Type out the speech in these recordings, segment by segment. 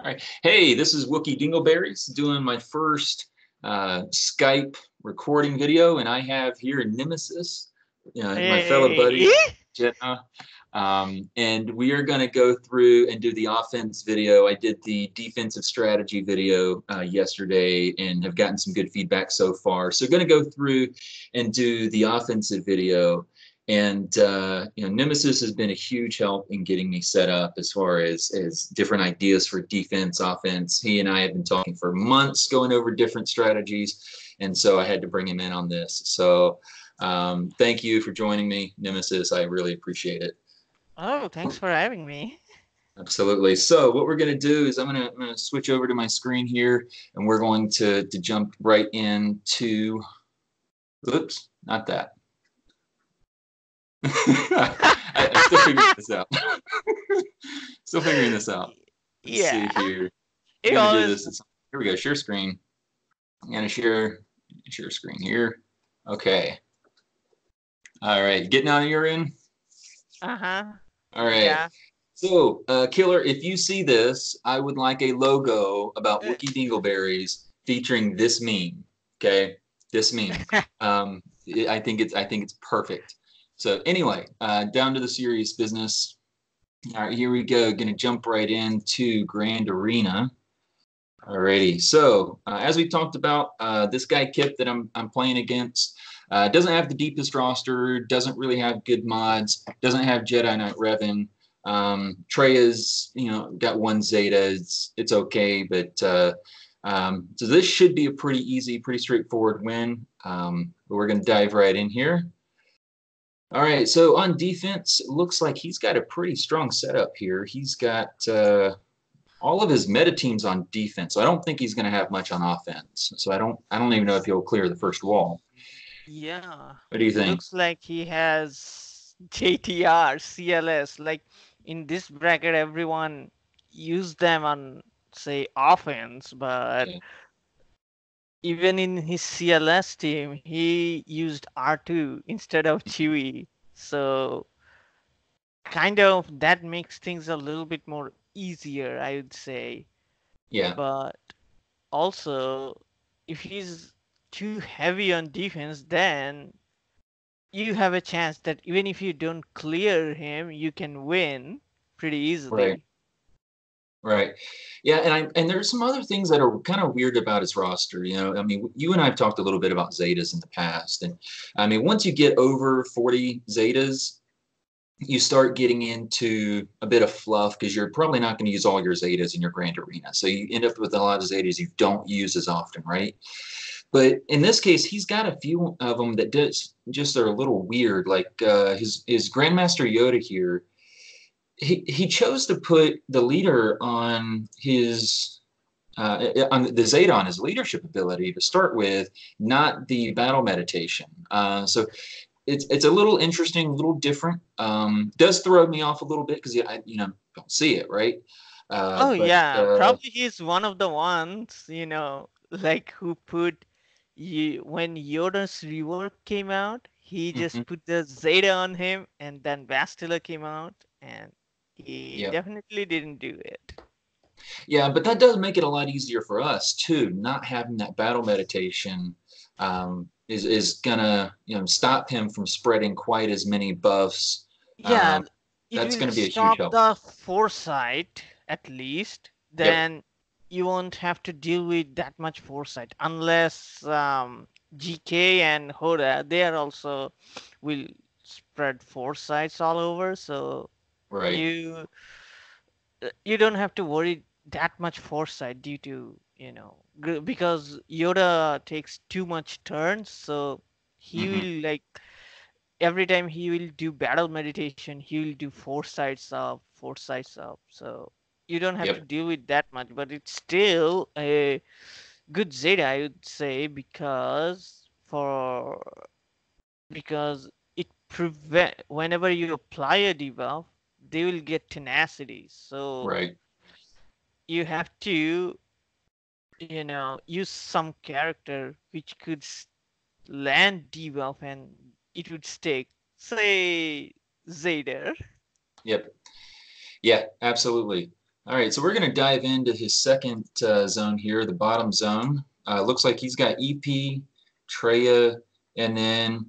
All right. Hey, this is Wookie Dingleberries doing my first Skype recording video, and I have here Nemesis, my fellow Hey. buddy, Jenna. And we are going to go through and do the offense video. I did the defensive strategy video yesterday and have gotten some good feedback so far. So going to go through and do the offensive video. And Nemesis has been a huge help in getting me set up as far as different ideas for defense, offense. He and I have been talking for months, going over different strategies, and so I had to bring him in on this. So thank you for joining me, Nemesis. I really appreciate it. Oh, thanks for having me. Absolutely. So what we're going to do is I'm gonna switch over to my screen here, and we're going to jump right into. Oops, not that. I'm still figuring this out. Still figuring this out. Let's see Yeah. here. I'm It gonna do always. this. Here we go. Share screen. I'm gonna share screen here. Okay. All right. Getting out of your end. Uh-huh. All right. Yeah. So, Killer, if you see this, I would like a logo about Uh, Wookie Dingleberries featuring this meme. Okay, this meme. I think it's perfect. So anyway, down to the serious business. All right, here we go. Going to jump right into Grand Arena. Alrighty. So as we talked about, this guy Kip that I'm playing against doesn't have the deepest roster. Doesn't really have good mods. Doesn't have Jedi Knight Revan. Treya's got one Zeta. It's okay, but so this should be a pretty easy, pretty straightforward win. But we're gonna dive right in here. All right, so on defense, it looks like he's got a pretty strong setup here. He's got all of his meta teams on defense. So I don't think he's going to have much on offense. So I don't even know if he'll clear the first wall. Yeah. What do you think? Looks like he has JTR, CLS. Like in this bracket, everyone used them on, say, offense, but Yeah, even in his CLS team, he used R2 instead of Chewie. So kind of that makes things a little bit more easier, I would say. yeah, But also, if he's too heavy on defense, then you have a chance that even if you don't clear him, you can win pretty right, easily. right. Yeah, and there's some other things that are kind of weird about his roster. I mean, you and I have talked a little bit about Zetas in the past, and I mean, once you get over 40 Zetas, you start getting into a bit of fluff because you're probably not going to use all your Zetas in your Grand Arena. So you end up with a lot of Zetas you don't use as often, right? But in this case, he's got a few of them that just are a little weird. Like his Grandmaster Yoda here, he chose to put the leader on the Zeta on his leadership ability to start with, not the battle meditation. So it's a little interesting, a little different. Does throw me off a little bit because I don't see it right. Oh But yeah, probably he's one of the ones, like who put when Yoda's rework came out, he mhm, just put the Zeta on him, and then Bastila came out, and he yeah. definitely didn't do it. Yeah, but that does make it a lot easier for us too. Not having that battle meditation is gonna stop him from spreading quite as many buffs. Yeah, Um, it that's will going to be a huge stop help. the foresight at least. Yep. Then you won't have to deal with that much foresight unless GK and Hoda they are also will spread foresights all over. So Right. you you don't have to worry that much foresight due to because Yoda takes too much turns, so he Hmm. will like every time he will do battle meditation, he will do four sides up. So you don't have to Yep. deal with that much, but it's still a good Zeta, I would say, because it prevent whenever you apply a debuff, they will get tenacity. So Right. you have to, use some character which could land debuff and it would stick. Say Zeta. Yep. Yeah. Absolutely. All right, so we're going to dive into his second zone here, the bottom zone. Looks like he's got EP, Treya, and then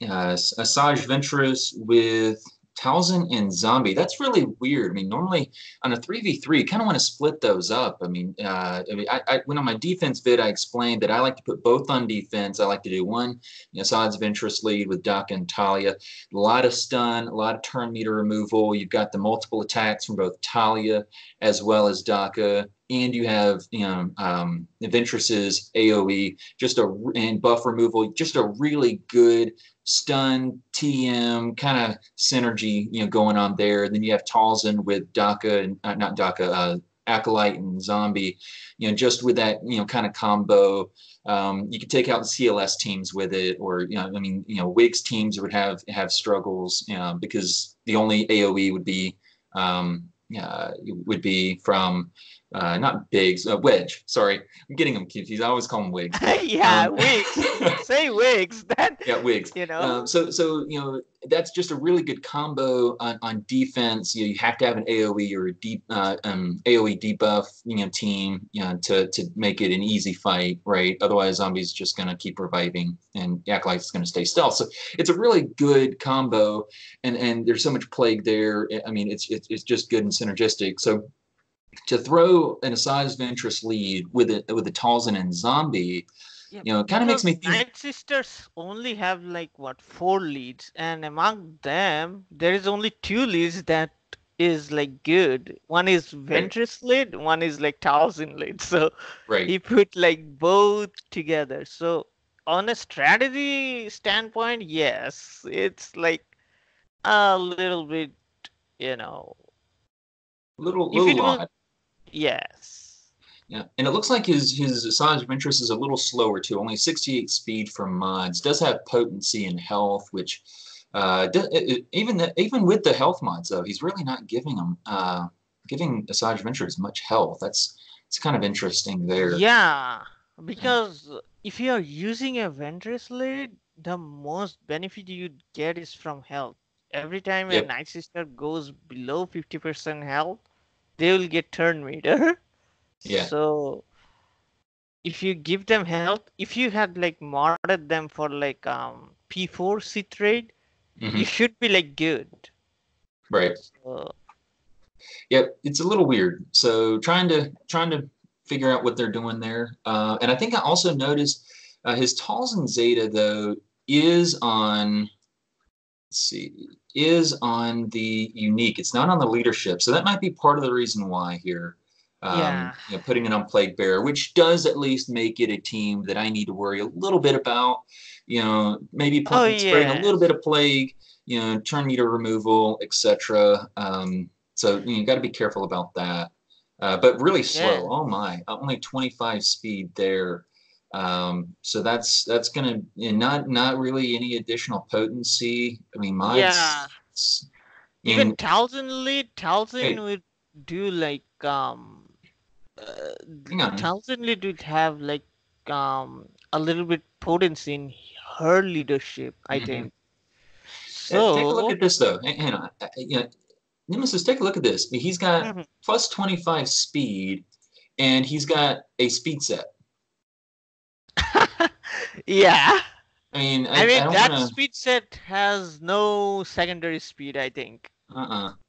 Asajj Ventress with Towson and Zombie. That's really weird. I mean, normally on a 3v3, you kind of want to split those up. When on my defense vid, I explained that I like to put both on defense. I like to do one Asajj Ventress lead with Daka and Talia. A lot of stun, a lot of turn meter removal. You've got the multiple attacks from both Talia as well as Daka. And you have, Ventress's AoE, and buff removal, just a really good stun TM kind of synergy, going on there. Then you have Talzin with Daka and not Daka, Acolyte and Zombie, just with that, kind of combo. You could take out the CLS teams with it, or Wigs teams would have struggles, because the only AOE would be from not Biggs, Wedge. Sorry, I'm getting them confused. I always call them Wigs. Yeah, wigs. Say wigs. That Yeah, Wigs. So that's just a really good combo on defense. You have to have an AOE or a deep AOE debuff team to make it an easy fight, right? Otherwise, Zombie's just gonna keep reviving and Acolyte's gonna stay stealth. So it's a really good combo, and there's so much plague there. I mean, it's just good and synergistic. So to throw an Asajj Ventress lead with a Talzin and Zombie, yeah, it kind of makes because me think. Night Sisters only have like what, 4 leads, and among them there is only 2 leads that is like good. One is Right, Ventress lead, one is like Thousand lead. So right. he put like both together. So on a strategy standpoint, yes, it's like a little bit, you know, if Little it was, odd. yes. Yeah, and it looks like his Asajj Ventress is a little slower too. Only 68 speed from mods. Does have potency and health, which even with the health mods though, he's really not giving Asajj Ventress much health. It's kind of interesting there. Yeah, And, because if you are using a Ventress lead, the most benefit you get is from health. Every time a yep. Night Sister goes below 50% health, they will get turn meter. Yeah. So if you give them health, if you had like modded them for like P4 sit rate, you Hmm. should be like good. Right. So Yep. It's a little weird. So trying to figure out what they're doing there. And I think I also noticed his Talzin Zeta though is on. Let's see, is on the unique. It's not on the leadership. So that might be part of the reason why here. yeah. Putting it on Plague Bearer, which does at least make it a team that I need to worry a little bit about. Maybe Oh spraying a little bit yes. of plague, turn meter removal, etc. So you got to be careful about that. But really slow. Yeah. Oh my, only 25 speed there. So that's gonna, not really any additional potency. I mean, Yeah. mods. I Even mean, Towson lead, Towson hey, would do like uh, hang on. Towson lead would have like a little bit potency in her leadership, I Hmm. think. Take a look So at this though. Hang on. Nemesis, take a look at this. He's got mhm. plus 25 speed, and he's got a speed set. Yeah. I mean, I I mean don't that want to. speed set has no secondary speed, I think.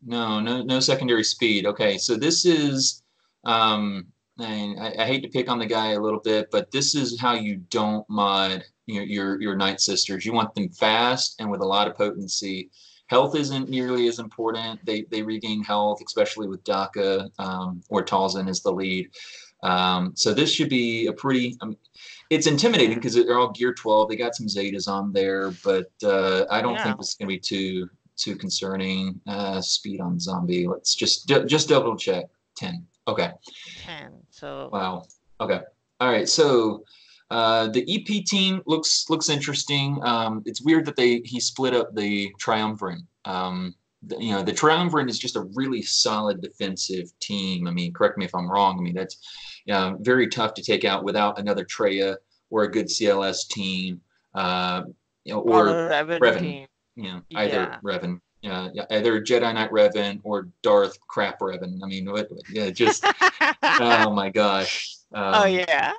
No secondary speed. Okay, so this is, and I hate to pick on the guy a little bit, but this is how you don't mod your Night Sisters. You want them fast and with a lot of potency. Health isn't nearly as important. They regain health, especially with Daka, or Talzin is the lead. So this should be a pretty. It's intimidating Yeah. because they're all gear 12. They got some Zetas on there, but I don't Yeah. think this is going to be too concerning. Speed on Zombie. Let's just double check. 10. Okay. 10. So Wow. Okay. All right. So the EP team looks interesting. It's weird that he split up the Triumvirate. The Triumvirate is just a really solid defensive team. I mean, correct me if I'm wrong. I mean, that's very tough to take out without another Treya or a good CLS team, or or a Revan Revan. team. Either Yeah. Revan. Yeah, either Jedi Knight Revan or Darth Crap Revan. I mean, yeah, just oh my gosh. Oh yeah.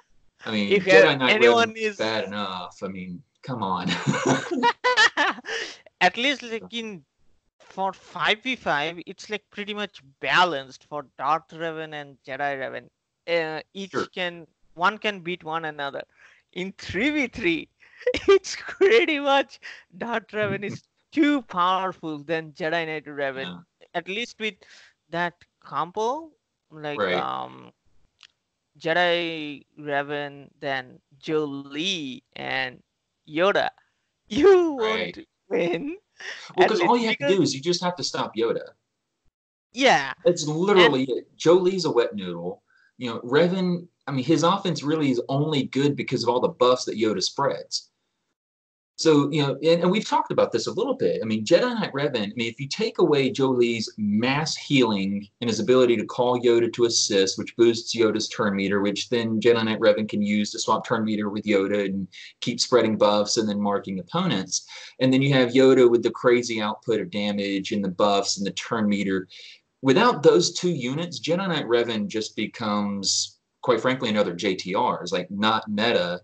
I mean, If Jedi Knight Revan anyone was is bad enough. I mean, come on. at least like in for 5v5, it's like pretty much balanced for Darth Revan and Jedi Revan. Sure. Each can one can beat one another. In 3v3, it's pretty much Darth Revan is too powerful than Jedi Knight Revan. Yeah. At least with that combo, like Right. Jedi Revan, then Jolie and Yoda, you Right. won't win Well, at because least all you have to because do is you just have to stop Yoda. yeah. That's And literally it. Joe Lee's a wet noodle. Revan, I mean, his offense really is only good because of all the buffs that Yoda spreads. So, and we've talked about this a little bit. I mean, Jedi Knight Revan, I mean, if you take away Joe Lee's mass healing and his ability to call Yoda to assist, which boosts Yoda's turn meter, which then Jedi Knight Revan can use to swap turn meter with Yoda and keep spreading buffs and then marking opponents. And then you have Yoda with the crazy output of damage and the buffs and the turn meter. Without those two units, Jedi Knight Revan just becomes, quite frankly, another JTR. It's like not meta,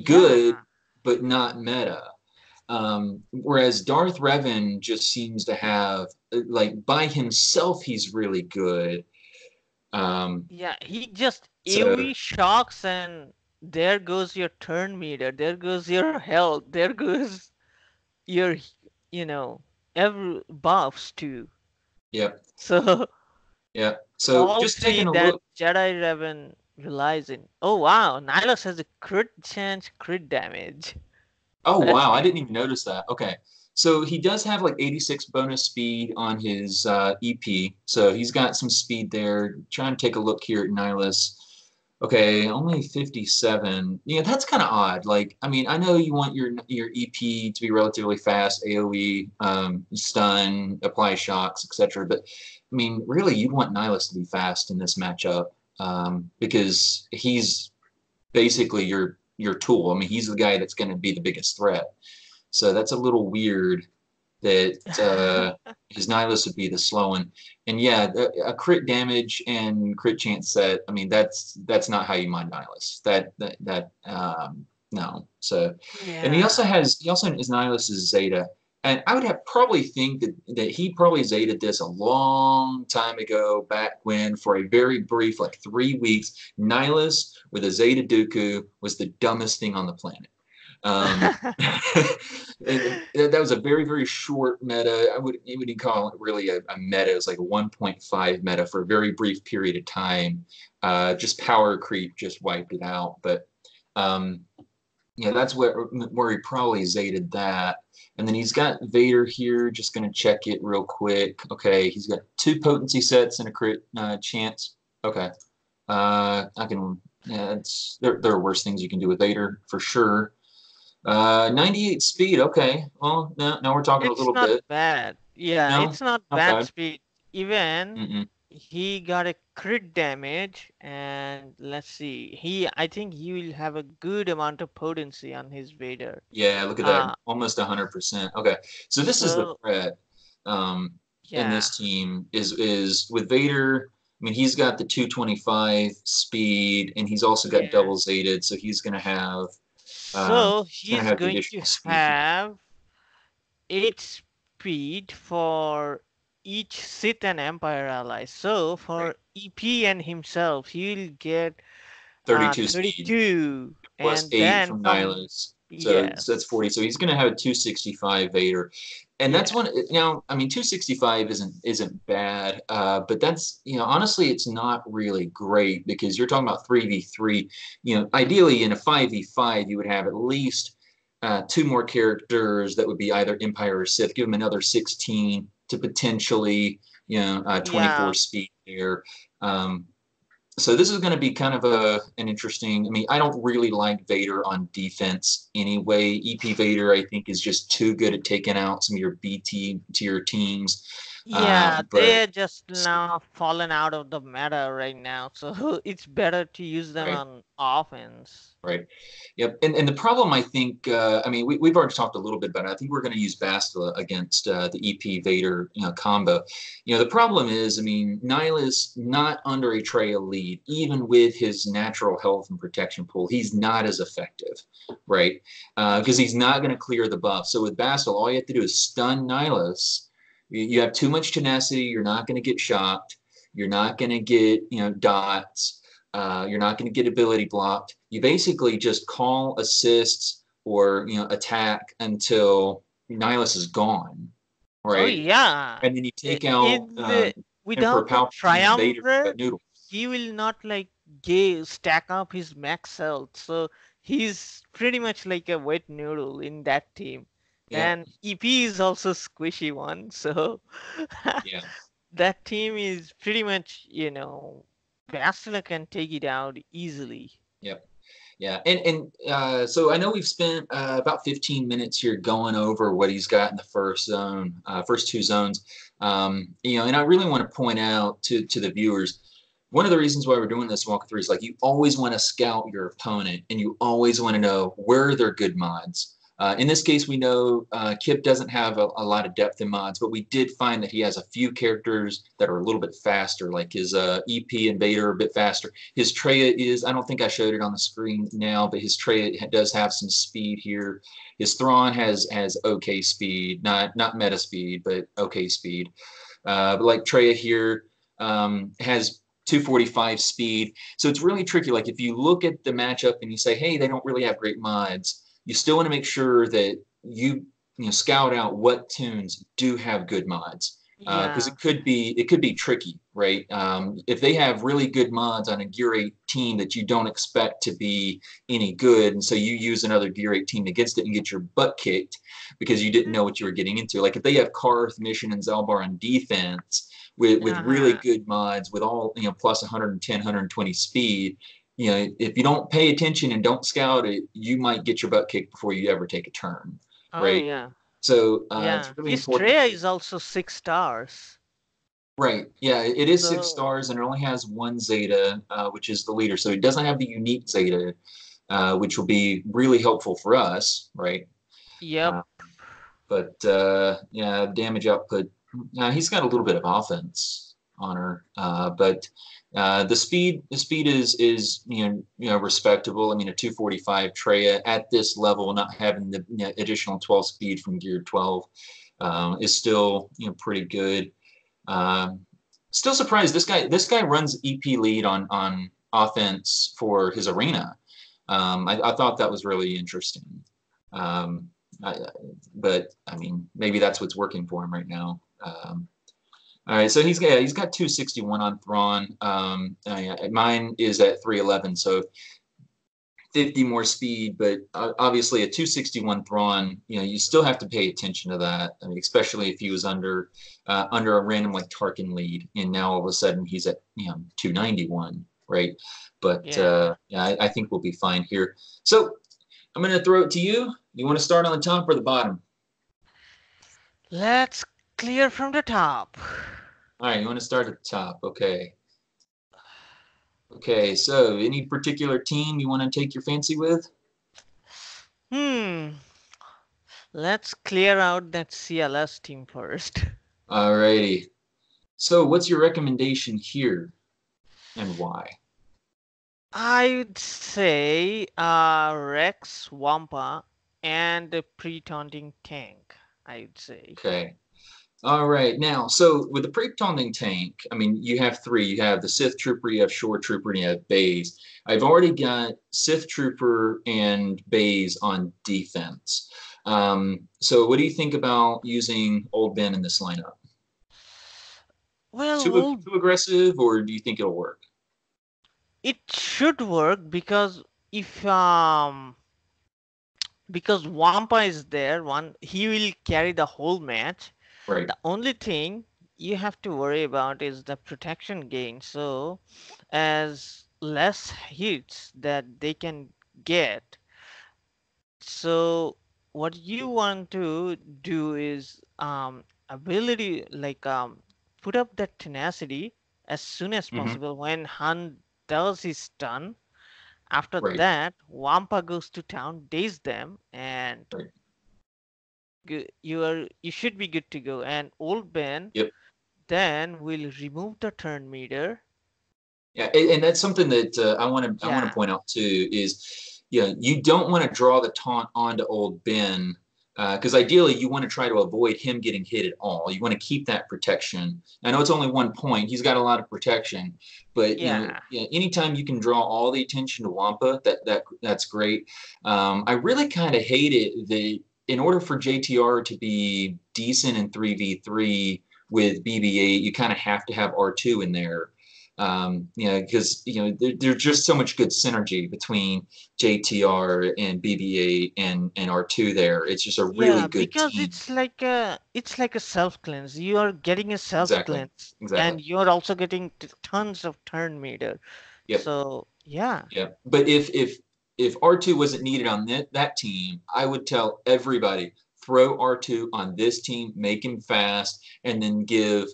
good, yeah, but not meta. Whereas Darth Revan just seems to have, like, by himself, he's really good. Um, yeah, he just so, AoE shocks and there goes your turn meter, there goes your health, there goes your, you know, every buffs too. yeah, So yeah. So all just three taking a that look. Jedi Revan relies in. Oh wow, Nihilus has a crit chance, crit damage. Oh, That's wow. I pretty didn't even notice that. Okay. So he does have like 86 bonus speed on his EP. So he's got some speed there. Trying to take a look here at Nihilus. Okay, only 57. Yeah, that's kind of odd. Like, I mean, I know you want your EP to be relatively fast, AoE, stun, apply shocks, etc. But I mean, really, you'd want Nihilus to be fast in this matchup because he's basically your tool. I mean, he's the guy that's going to be the biggest threat. So that's a little weird that his Nihilus would be the slow one. And yeah, a crit damage and crit chance set. I mean, that's not how you mine Nihilus. No. So, and Yeah. he also his Nihilus is Zeta. And I would have probably think that he probably Zetaed this a long time ago, back when for a very brief, like 3 weeks, Nihilus with a Zeta Dooku was the dumbest thing on the planet. Um, and that was a very, very short meta. You wouldn't call it really a meta. It was like a 1.5 meta for a very brief period of time. Just power creep just wiped it out. But um, yeah, that's where he probably zated that. And then he's got Vader here. Just going to check it real quick. Okay, he's got 2 potency sets and a crit chance. Okay. I can. Yeah, there are worse things you can do with Vader for sure. 98 speed. Okay. Well, now we're talking a It's little bit. not bad. Yeah, No, it's not not bad bad. speed. Even Mm-mm. he got a crit damage, and let's see. I think he will have a good amount of potency on his Vader. Yeah, look at that. Uh, Almost 100%. Okay. So this is the so threat in yeah, this team is with Vader. I mean, he's got the 225 speed, and he's also got double yes. zated, so So he's gonna he's have the going to additional speed here. have 8 speed for each Sith and Empire ally. So Right. for EP and himself, he'll get 32 speed. 32, Plus and 8 then from from Nihilus. So that's yes, 40. So he's going to have a 265 Vader. And that's yeah, one now, I mean 265 isn't bad, but that's, honestly it's not really great because you're talking about 3v3. Ideally in a 5v5 you would have at least 2 more characters that would be either Empire or Sith. Give them another 16 to potentially, 24 yeah, speed there. Um, so this is going to be kind of an interesting. I mean, I don't really like Vader on defense anyway. EP Vader, I think, is just too good at taking out some of your BT tier teams. Yeah, But they're just now fallen out of the meta right now, so it's better to use them right, on offense. right. Yep. And the problem, I think, I mean, we've already talked a little bit about it. I think we're going to use Bastila against the EP Vader, combo. The problem is, I mean, Nihilus not under a trail lead, even with his natural health and protection pool, he's not as effective, right? Because he's not going to clear the buff. So with Bastila, all you have to do is stun Nihilus. You have too much tenacity. You're not going to get shocked. You're not going to get, dots. You're not going to get ability blocked. You basically just call assists or attack until Nihilus is gone, Oh right? yeah, And then you take out in the Emperor without the Palpatine and Vader triumvirate, Noodle. he will not like gay stack up his max health, so he's pretty much like a wet noodle in that team. Yep, And EP is also squishy one, so yeah, that team is pretty much, Bastila can take it out easily. yep. Yeah, and so I know we've spent about 15 minutes here going over what he's got in the first zone, first two zones. And I really want to point out to the viewers, one of the reasons why we're doing this walkthrough is like you always want to scout your opponent, and you always want to know where their good mods. In this case, we know Kip doesn't have a lot of depth in mods, but we did find that he has a few characters that are a little bit faster, like his EP and Vader are a bit faster. His Traya is, I don't think I showed it on the screen now, but his Traya does have some speed here. His Thrawn has okay speed, not meta speed, but okay speed. But like Traya here has 245 speed. So it's really tricky. Like if you look at the matchup and you say, hey, they don't really have great mods, you still want to make sure that you scout out what tunes do have good mods, because Yeah. it could be tricky, right? If they have really good mods on a Gear 8 team that you don't expect to be any good, and so you use another Gear 8 team against it and get your butt kicked because you didn't know what you were getting into. Like if they have Karth, Mission, and Zelbar on defense with really Uh-huh. good mods with all plus 110, 120 speed, if you don't pay attention and don't scout it, you might get your butt kicked before you ever take a turn, Oh right? yeah. So it's Yeah. really His important. Treya is also 6 stars. Right. Yeah, it is six So, stars and it only has one Zeta, which is the leader. So it doesn't have the unique Zeta, which will be really helpful for us, right? yep. Uh, but yeah, damage output. He's got a little bit of offense on her, but the speed is respectable. I mean, a 245 Treya at this level, not having the additional 12 speed from Gear 12, is still pretty good. Um, Still surprised this guy runs EP lead on offense for his arena. I thought that was really interesting. Um, I, but I mean, maybe that's what's working for him right now. All right, so he's got 261 on Thrawn. Yeah, mine is at 311, so 50 more speed, but obviously a 261 Thrawn, you still have to pay attention to that. I mean, especially if he was under a random like Tarkin lead, and now all of a sudden he's at 291, right? But Yeah. yeah, I think we'll be fine here. So I'm going to throw it to you. You want to start on the top or the bottom? Let's clear from the top. All right, you want to start at the top. Okay. Okay, so any particular team you want to take your fancy with? Hmm. Let's clear out that CLS team first. All righty. So what's your recommendation here and why? I would say Rex, Wampa, and a pre-taunting tank. I would say. Okay. All right. Now, so with the pre-taunting tank, I mean, you have three. You have the Sith Trooper, you have Shore Trooper, and you have Baze. I've already got Sith Trooper and Baze on defense. So what do you think about using Old Ben in this lineup? Well, Too aggressive, or do you think it'll work? it should work if because Wampa is there, he will carry the whole match. Right. The only thing you have to worry about is the protection gain. So, as less hits that they can get, so what you want to do is ability, like put up that tenacity as soon as Hmm. possible when Han does his stun. After Right. that, Wampa goes to town, daze them, and Right. you should be good to go. And Old Ben Yep. then will remove the turn meter. Yeah, and that's something that I want to Yeah, point out too is, you don't want to draw the taunt onto old Ben, because ideally you want to try to avoid him getting hit at all. You want to keep that protection. I know it's only 1 point. He's got a lot of protection, but yeah, anytime you can draw all the attention to Wampa, that's great. I really kind of hate it that in order for JTR to be decent in 3v3 with BB-8, you kind of have to have R2 in there. Because there's just so much good synergy between JTR and BB-8 and R2 there. It's just a really yeah. good Because team. it's like a self cleanse. You are getting a self Exactly. cleanse, Exactly. and you're also getting tons of turn meter. Yep. So yeah, Yep. But if R2 wasn't needed on that team, I would tell everybody throw R2 on this team, make him fast, and then give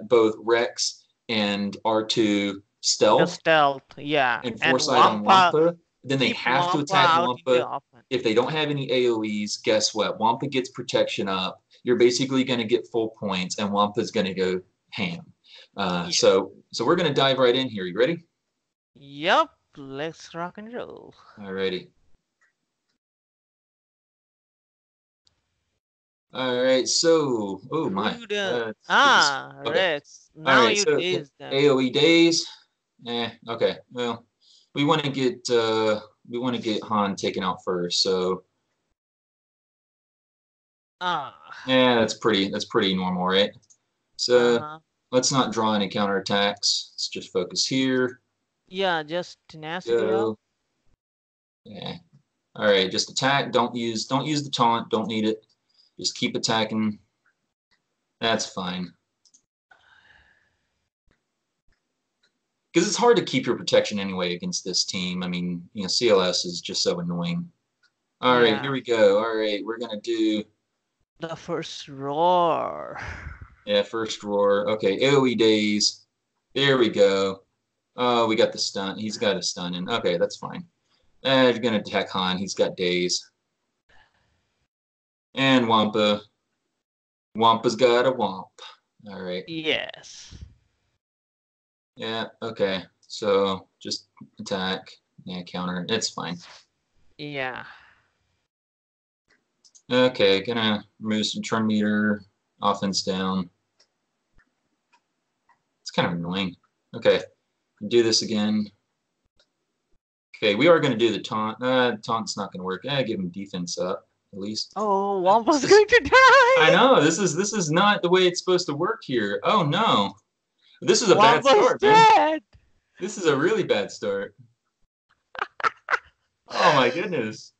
both Rex and R2 the stealth stealth, yeah, and and foresight on Wampa. Then they keep have to Wampa attack out in the Wampa. open. If they don't have any AoEs, guess what? Wampa gets protection up. You're basically going to get full points, and Wampa's going to go ham. Uh, Yeah. so so we're going to dive right in here. You ready? Yup, let's rock and roll. Alrighty. All right. So, oh my, Who the let's get this. Okay. Rex? All Now right. you So daze them. AoE days. Okay. Well, we want to get Han taken out first. So Ah, yeah, that's pretty normal, right? So uh-huh. let's not draw any counterattacks. Let's just focus here. Yeah, just tenacity up. Go. Yeah. All right, just attack. Don't use the taunt. Don't need it. Just keep attacking. That's fine. Because it's hard to keep your protection anyway against this team. I mean, CLS is just so annoying. All right, here Yeah, we go. All right, we're gonna do, the first roar. yeah, first roar. Okay, AoE days. There we go. Oh, we got the stun. He's got a stun in. Okay, that's fine. You're gonna attack Han. He's got days. And Wampa. Wampa's got a Wamp. All right. Yes. Yeah, okay. So just attack. Yeah, counter. It's fine. Yeah. Okay, gonna remove some turn meter. Offense down. It's kind of annoying. Okay, do this again. Okay, we are gonna do the taunt. Taunt's not gonna work. Give him defense up, at least. Oh, This Wampa's is, going to I die. know, this is not the way it's supposed to work here. Oh no. This is a bad Wampa's start, man. dead. This is a really bad start. Oh my goodness.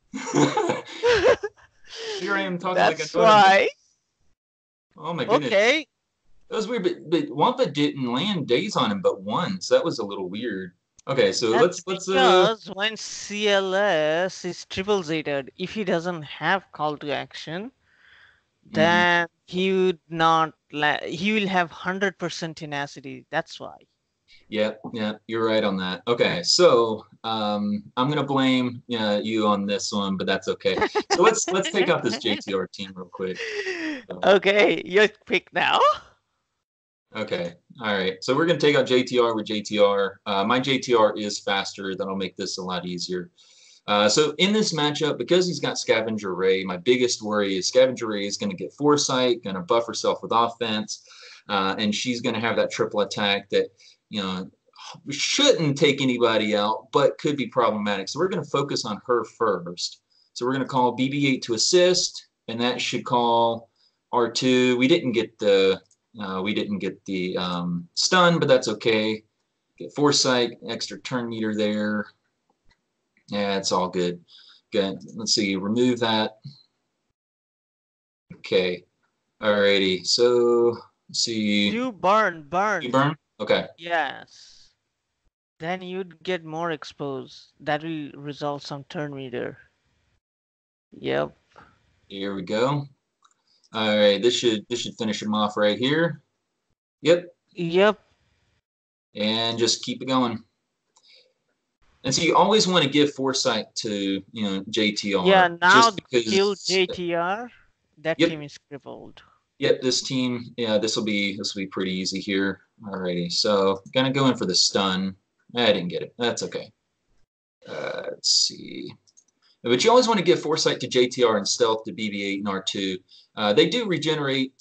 Here I am talking like I That's know what I'm doing. why. Oh my goodness. Okay. That was weird, but Wampa didn't land days on him but once. That was a little weird. Okay, so That's let's because when CLS is triple zated, if he doesn't have call to action, mhm. then he will have 100% tenacity. That's why. Yeah, yeah, you're right on that. Okay, so I'm gonna blame you on this one, but that's okay. So let's take out this JTR team real quick. So, Okay, your pick now. okay, all right. So we're gonna take out JTR with JTR. My JTR is faster. That'll make this a lot easier. So in this matchup, because he's got Scavenger Ray, my biggest worry is Scavenger Ray is going to get Foresight, going to buff herself with offense, and she's going to have that triple attack that, you know, shouldn't take anybody out, but could be problematic. So we're going to focus on her first. So we're going to call BB-8 to assist, and that should call R2. We didn't get the stun, but that's okay. Get Foresight, extra turn meter there. Yeah, it's all good. Good. Let's see. Remove that. Okay. Alrighty. So let's see. Do burn, You burn. burn? Okay. Yes. Then you'd get more exposed. That will result some turn meter. Yep. Here we go. All right, this should finish him off right here. Yep, Yep. and just keep it going. And so you always want to give foresight to Yeah, JTR now just the kill because. JTR, that Yep, team is crippled. yep. This team, yeah, this will be pretty easy here. Alrighty, so gonna go in for the stun. I didn't get it. That's okay. Let's see. But you always want to give foresight to JTR and stealth to BB-8 and R2. They do regenerate,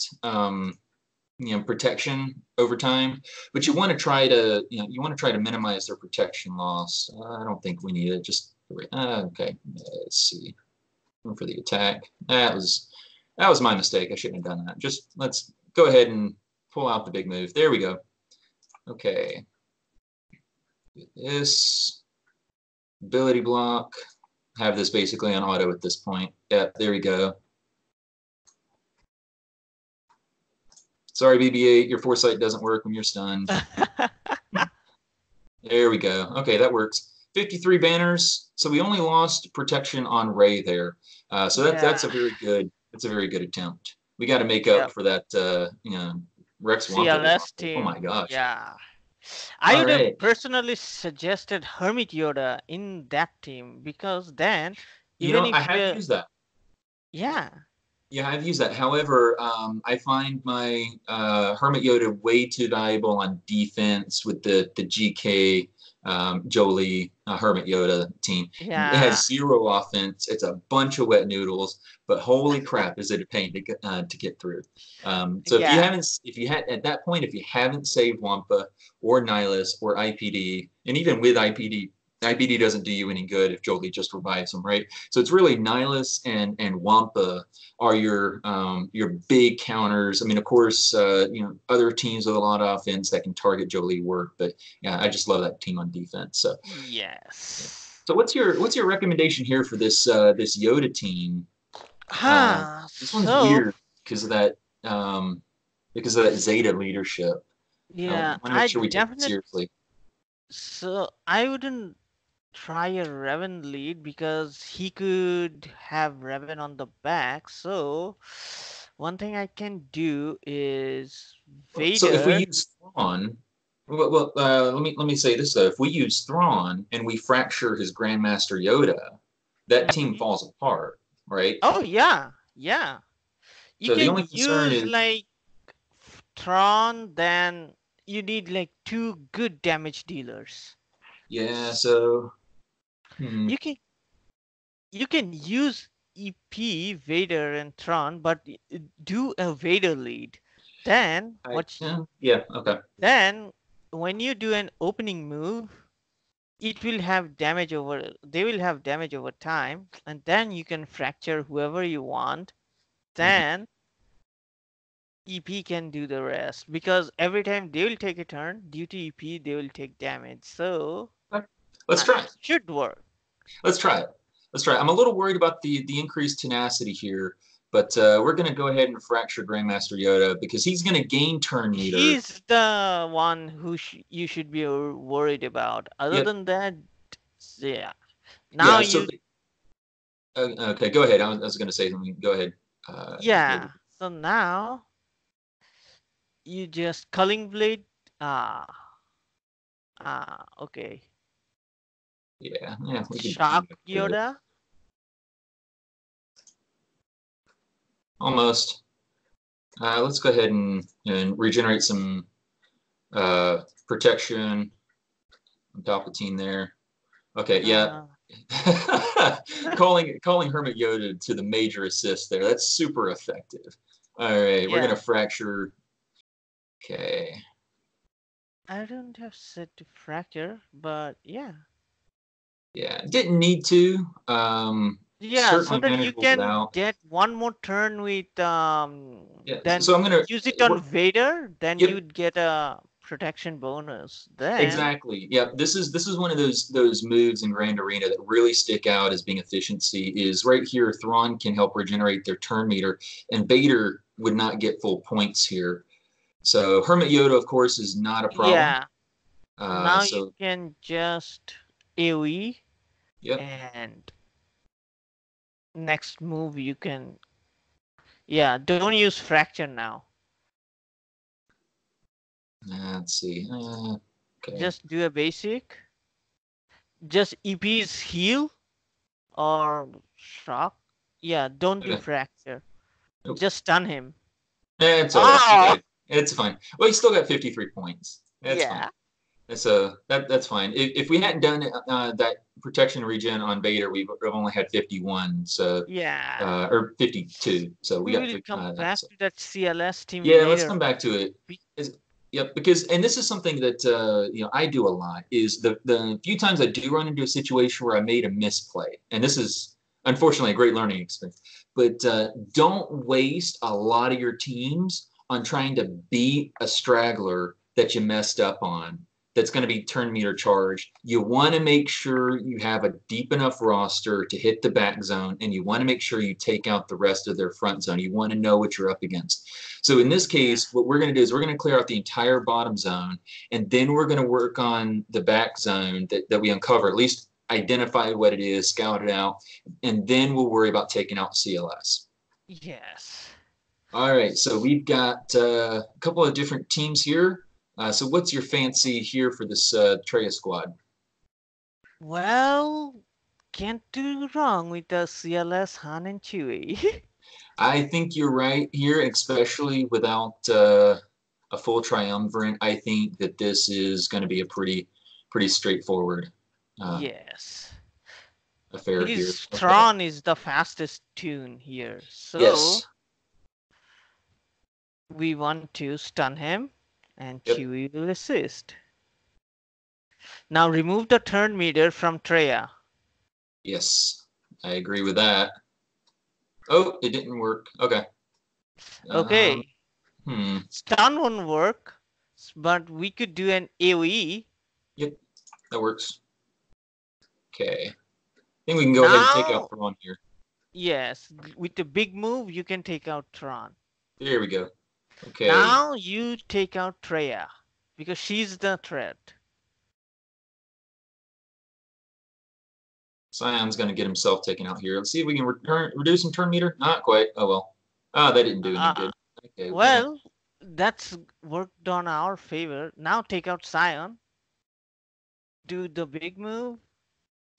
protection over time, but you want to try to minimize their protection loss. I don't think we need it. Just okay. Let's see. Going for the attack. That was my mistake. I shouldn't have done that. Just let's go ahead and pull out the big move. There we go. Okay. Do this ability block. Have this basically on auto at this point. Yep, there we go. Sorry, BB-8, your foresight doesn't work when you're stunned. There we go. Okay, that works. 53 banners. So we only lost protection on Ray there. So that's Yeah. a very good attempt. We got to make up Yep. for that. Rex Wampa was CLS awful. Oh my team. gosh. Yeah. I All would have right. personally suggested Hermit Yoda in that team because then, even I if have you, used that. yeah, Yeah, I've used that. However, I find my Hermit Yoda way too valuable on defense with the GK Jolie Hermit Yoda team. It yeah, has zero offense. It's a bunch of wet noodles, but holy crap, is it a pain to get through. So yeah, if you had at that point, if you haven't saved Wampa or Nihilus or IPD, and even with IPD, IPD doesn't do you any good if Jolie just revives him, right? So it's really Nihilus and Wampa are your big counters. I mean, of course, other teams with a lot of offense that can target Jolie work, but yeah, I just love that team on defense. So, yeah. yes. So what's your recommendation here for this Yoda team? This one's So, weird because of that because of that Zeta leadership. I yeah, want to make I sure we take it definitely, seriously. so I wouldn't try a Revan lead because he could have Revan on the back. So, one thing I can do is So if we Vader. use Thrawn, let me say this though: if we use Thrawn and we fracture his Grandmaster Yoda, that team Mhm. falls apart, right? Oh yeah, yeah. You So the can only concern use is, like Tron, then you need like two good damage dealers. yeah. So hmm, You can you can use EP, Vader, and Tron, but do a Vader lead. Then yeah, okay. then when you do an opening move, it will have damage over. They will have damage over time, and then you can fracture whoever you want. Mhm. Then EP can do the rest because every time they will take a turn due to EP, they will take damage. So Okay. Let's try it. should work. Let's try it. Let's try it. I'm a little worried about the increased tenacity here, but we're going to go ahead and fracture Grandmaster Yoda because he's going to gain turn meter. He's the one who you should be worried about. Other Yep. than that, yeah. Now Yeah. So you, okay, go ahead. I was going to say something. Go ahead. yeah. Maybe. So now you just culling blade. Ah, okay. Yeah. Yeah. We could Shock do it. Yoda. Almost. Let's go ahead and regenerate some protection on Palpatine there. Okay, yeah. Uh, calling Hermit Yoda to the major assist there. That's super effective. All right, we're gonna yeah. fracture. Okay. I don't have set to fracture, but yeah. Yeah, didn't need to. Yeah, so Certainly that you manageable can without. get one more turn with Yeah. So then I'm gonna. use it on We're, Vader, then yep. you'd get a protection bonus. Then Exactly. Yeah. This is one of those moves in Grand Arena that really stick out as being efficiency. Is right here. Thrawn can help regenerate their turn meter, and Vader would not get full points here. So Hermit Yoda, of course, is not a problem. yeah, now you So can just AoE yep. and next move you can Yeah, don't use fracture now. Let's see. Okay. Just do a basic. Just EP's heal or shock. Yeah, don't do Okay. fracture. Nope. Just stun him. It's all right. Oh, Okay. It's fine. Well, you still got 53 points. It's fine. yeah, So that's fine. If we hadn't done that protection regen on Vader, we would have only had 51. So yeah. or 52. So we We got will come that. back So to that CLS team yeah, let's later. come back to it. Be- Yep, because and this is something that I do a lot is the few times I do run into a situation where I made a misplay, and this is unfortunately a great learning experience. But don't waste a lot of your teams on trying to beat a straggler that you messed up on. That's going to be turn meter charged. You want to make sure you have a deep enough roster to hit the back zone, and you want to make sure you take out the rest of their front zone. You want to know what you're up against. So in this Yeah. case, what we're going to do is we're going to clear out the entire bottom zone, and then we're going to work on the back zone that we uncover, at least identify what it is, scout it out, and then we'll worry about taking out CLS. Yes. All right, so we've got a couple of different teams here. So what's your fancy here for this Treya squad? Well, can't do wrong with the CLS Han and Chewie. I think you're right here, especially without a full triumvirate. I think that this is going to be a pretty straightforward uh, Yes. affair here. His Okay. Thrawn is the fastest tune here. So Yes. we want to stun him and Yep. Chewie will assist. Now remove the turn meter from Treya. Yes. I agree with that. Oh, it didn't work. Okay. Um, Okay. hmm. Stun won't work, but we could do an AoE. Yep. That works. Okay. I think we can go ahead and take out Now, Thrawn here. yes, with the big move, you can take out Thrawn. There we go. Okay. Now you take out Treya because she's the threat. Scion's going to get himself taken out here. Let's see if we can reduce some turn meter. Not quite. Oh, well. Ah, that didn't do any Uh, good. Okay. well, that's worked on our favor. Now take out Scion. Do the big move.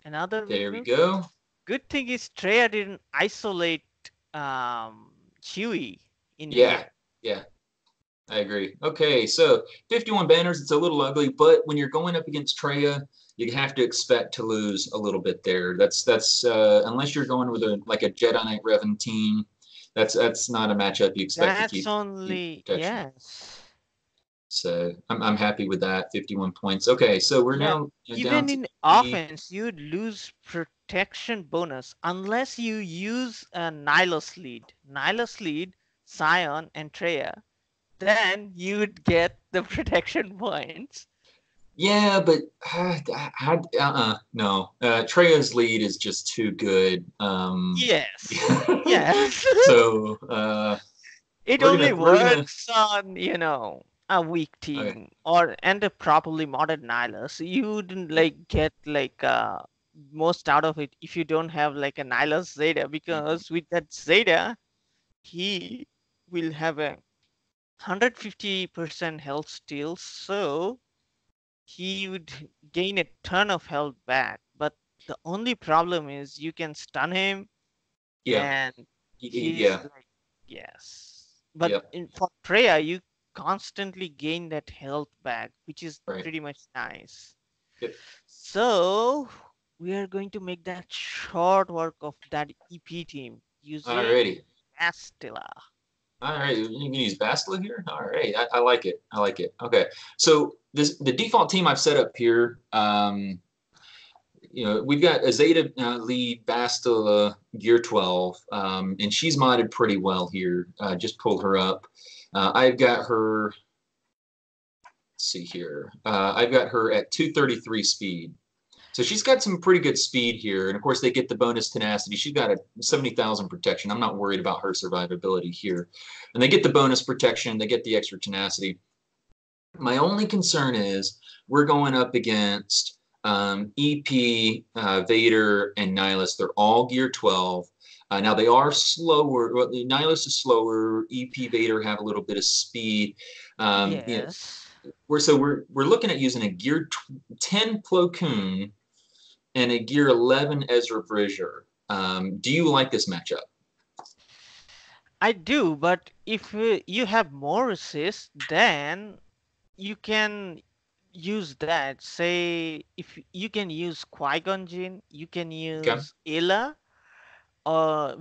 Another big There we move. go. Good thing is Treya didn't isolate um, Chewie in Yeah. here. Yeah. I agree. Okay, so 51 banners, it's a little ugly, but when you're going up against Treya, you have to expect to lose a little bit there. That's unless you're going with a Jedi Knight Revan team, that's not a matchup you expect to That's keep only, protection. yes. So I'm happy with that. 51 points. Okay, so we're Yeah, now down even to in the offense, you'd lose protection bonus unless you use a Nihilus lead. Nihilus lead, Scion, and Treya. Then you'd get the protection points. yeah, but no. Treya's lead is just too good. Yes, yes. So It only we're gonna works on, a weak okay. team or and a properly modded Nihilus. You wouldn't like get like most out of it if you don't have like a Nihilus Zeta Mhm. because with that Zeta he will have a 150% health steal, so he would gain a ton of health back. But the only problem is you can stun him Yeah, and he's yeah, like, yes. But yep, for Freya, you constantly gain that health back, which is right, pretty much nice. yep. So we are going to make that short work of that EP team using Alrighty. Astilla. All right, you can use Bastila here. All right, I like it. I like it. Okay, so the default team I've set up here. We've got a Zeta lead Bastila Gear 12, and she's modded pretty well here. Just pulled her up. I've got her. Let's see here. I've got her at 233 speed. So she's got some pretty good speed here. And of course, they get the bonus tenacity. She's got a 70,000 protection. I'm not worried about her survivability here. And they get the bonus protection. They get the extra tenacity. My only concern is we're going up against EP, Vader, and Nihilus. They're all gear 12. Now they are slower. Well, the Nihilist is slower. EP Vader have a little bit of speed. You know, Yes. we're looking at using a Gear 10 Plo Koon and a Gear 11 Ezra Bridger. Do you like this matchup? I do, but if you have more assists, then you can use that. Say, if you can use Qui-Gon Jinn, you can Okay, use Ayla,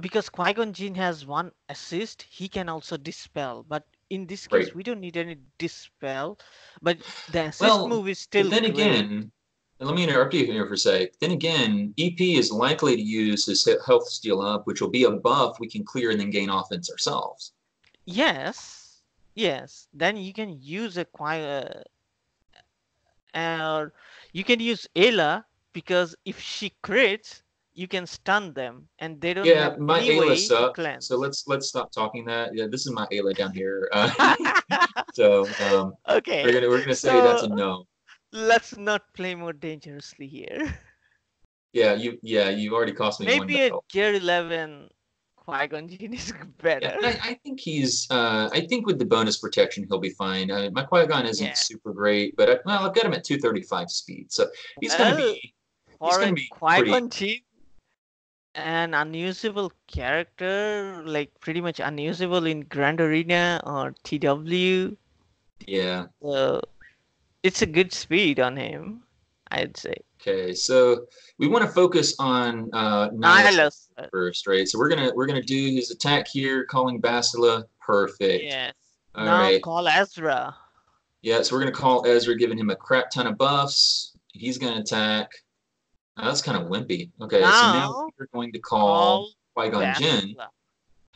because Qui-Gon Jinn has one assist, he can also dispel. But in this case, great. we don't need any dispel. But the assist Well, move is but still then great. again, and let me interrupt you here for a sec. Then again, EP is likely to use his health steal up, which will be a buff we can clear and then gain offense ourselves. Yes, yes. Then you can use or you can use Ayla because if she crits, you can stun them, and they don't Yeah, have my any Ayla way to sucked, so cleanse. let's stop talking that. Yeah, this is my Ayla down here. So Okay, we're gonna say that's so a no. let's not play more dangerously here. Yeah, you already cost me one Maybe a battle. Gear 11 Qui-Gon Jinn is Yeah, better. I think he's I think with the bonus protection he'll be fine. My Qui-Gon isn't Yeah. super great, but well, I've got him at 235 speed, so he's gonna Well, be he's for gonna a be pretty. Qui-Gon Jinn, an unusable character, like pretty much unusable in Grand Arena or TW. Yeah. So it's a good speed on him, I'd say. Okay, so we want to focus on Nihilus Nihilus. first, right? So we're gonna do his attack here, calling Bastila. Perfect. Yes. All Now right. call Ezra. Yeah, so we're gonna call Ezra, giving him a crap ton of buffs. He's gonna attack. Oh, that's kind of wimpy. Okay, so now Now we're going to call call Qui-Gon Jinn. Bastila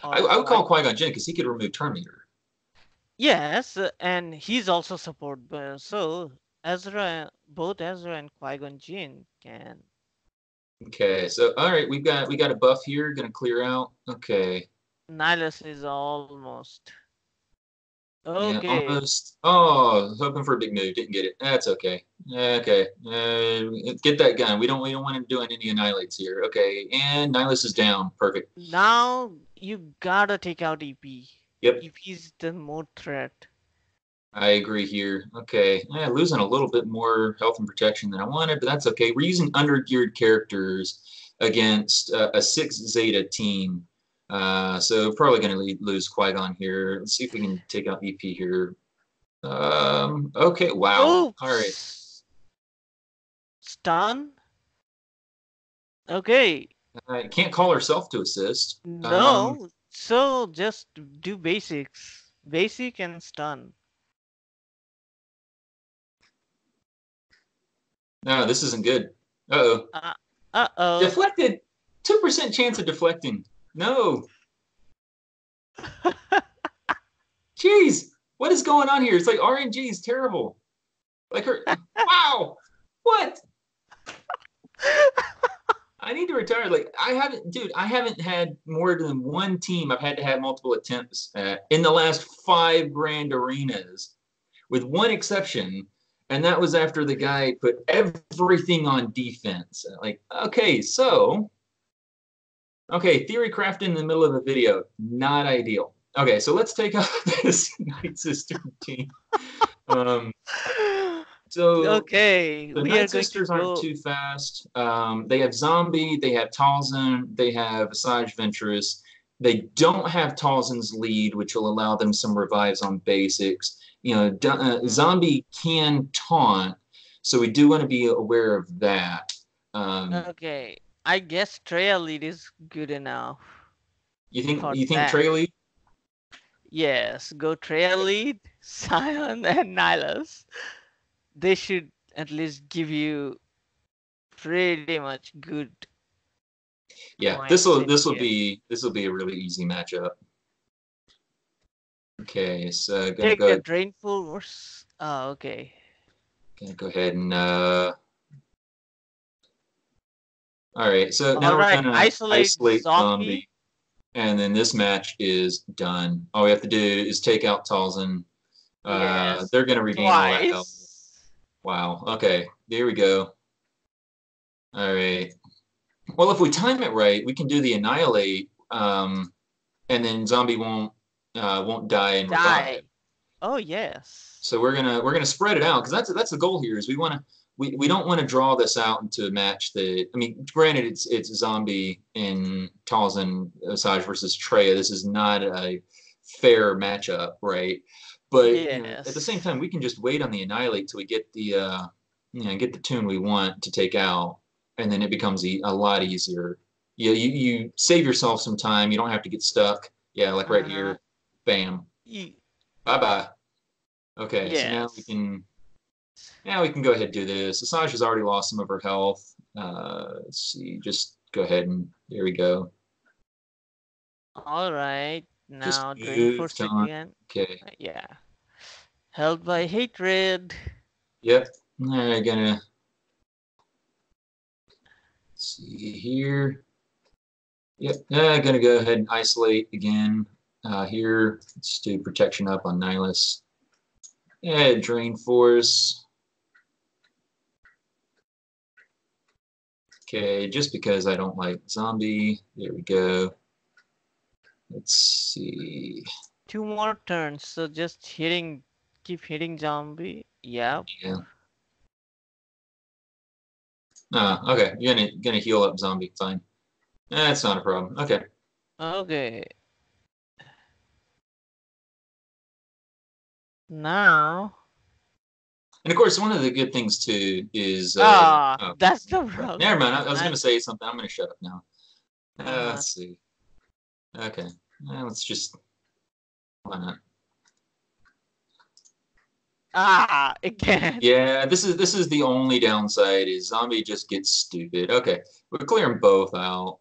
I, or I would call Qui. Qui-Gon Jinn because he could remove Turn Meter. Yes, and he's also support. So both Ezra and Qui-Gon Jinn can. Okay, so all right, we got a buff here, gonna clear out. Okay. Nihilus is almost. Yeah, Okay. almost. Oh, hoping for a big move. Didn't get it. That's okay. Okay. Get that gun. We don't want him doing any annihilates here. Okay, and Nihilus is down. Perfect. Now you gotta take out EP. Yep, EP is the more threat. I agree here. Okay, losing a little bit more health and protection than I wanted, but that's okay. We're using undergeared characters against a 6 Zeta team. So probably going to lose Qui-Gon here. Let's see if we can take out EP here. Okay, wow. All right. Oops. Stun? Okay. I can't call herself to assist. No. So just do basics. Basic and stun. No, this isn't good. Uh-oh. Uh, uh-oh. Deflected. 2% chance of deflecting. No. Jeez. What is going on here? It's like RNG is terrible. Like her. Wow. What? I need to retire. Like I haven't had more than one team I've had to have multiple attempts at in the last 5 grand arenas, with one exception, and that was after the guy put everything on defense. Like, okay, theory crafted in the middle of a video, not ideal. Okay, so let's take out this Night Sister team. Um, so Okay, the we are Night going to Sisters aren't go. too fast. They have Zombie, they have Talzin, they have Asajj Ventress. They don't have Talzin's lead, which will allow them some revives on basics. You know, Zombie can taunt, so we do want to be aware of that. Okay, I guess trail lead is good enough for You think that. Trey? Yes, go trail lead, Sion, and Nihilus. They should at least give you pretty much good Yeah, points in here. this will be a really easy matchup. Okay, so Take a drainful versus. Oh, okay. gonna go ahead and all right. So All now we're right, gonna isolate isolate zombie. Zombie, and then this match is done. All we have to do is take out Talzin. Yes, They're gonna regain all that health. twice. Wow. Okay, there we go. All right. Well, if we time it right, we can do the annihilate and then zombie won't die and revive. Die. Oh yes. So we're gonna spread it out because that's the goal here is we don't want to draw this out into a match that I mean granted it's zombie in Talzin Asajj versus Treya. This is not a fair matchup, right? But at the same Yes. time we can just wait on the annihilate till we get the get the tune we want to take out, and then it becomes a lot easier. You save yourself some time. You don't have to get stuck. Yeah, like right Uh-huh. here, bam, Y- bye bye. Okay, so yes. now we can go ahead and do this. Asajj has already lost some of her health. Let's see, just go ahead and there we go. All right. Just Now drain moved force on. again. Okay. Yeah. Held by hatred. Yep. I'm gonna see here. Yep. Gonna go ahead and isolate again. Here, let's do protection up on Nihilus. Yeah, drain force. Okay, just because I don't like zombie. There we go. Let's see. 2 more turns. So just keep hitting zombie. Yep. Yeah. Okay. You're gonna heal up zombie. Fine. That's not a problem. Okay. Okay. Now. And of course, one of the good things too is oh, That's the right. Never mind. problem. I was gonna say something. I'm gonna shut up now. Uh-huh. Let's see. Okay. Let's just why not? Again. Yeah, this is the only downside is zombie just gets stupid. Okay, we're clearing both out.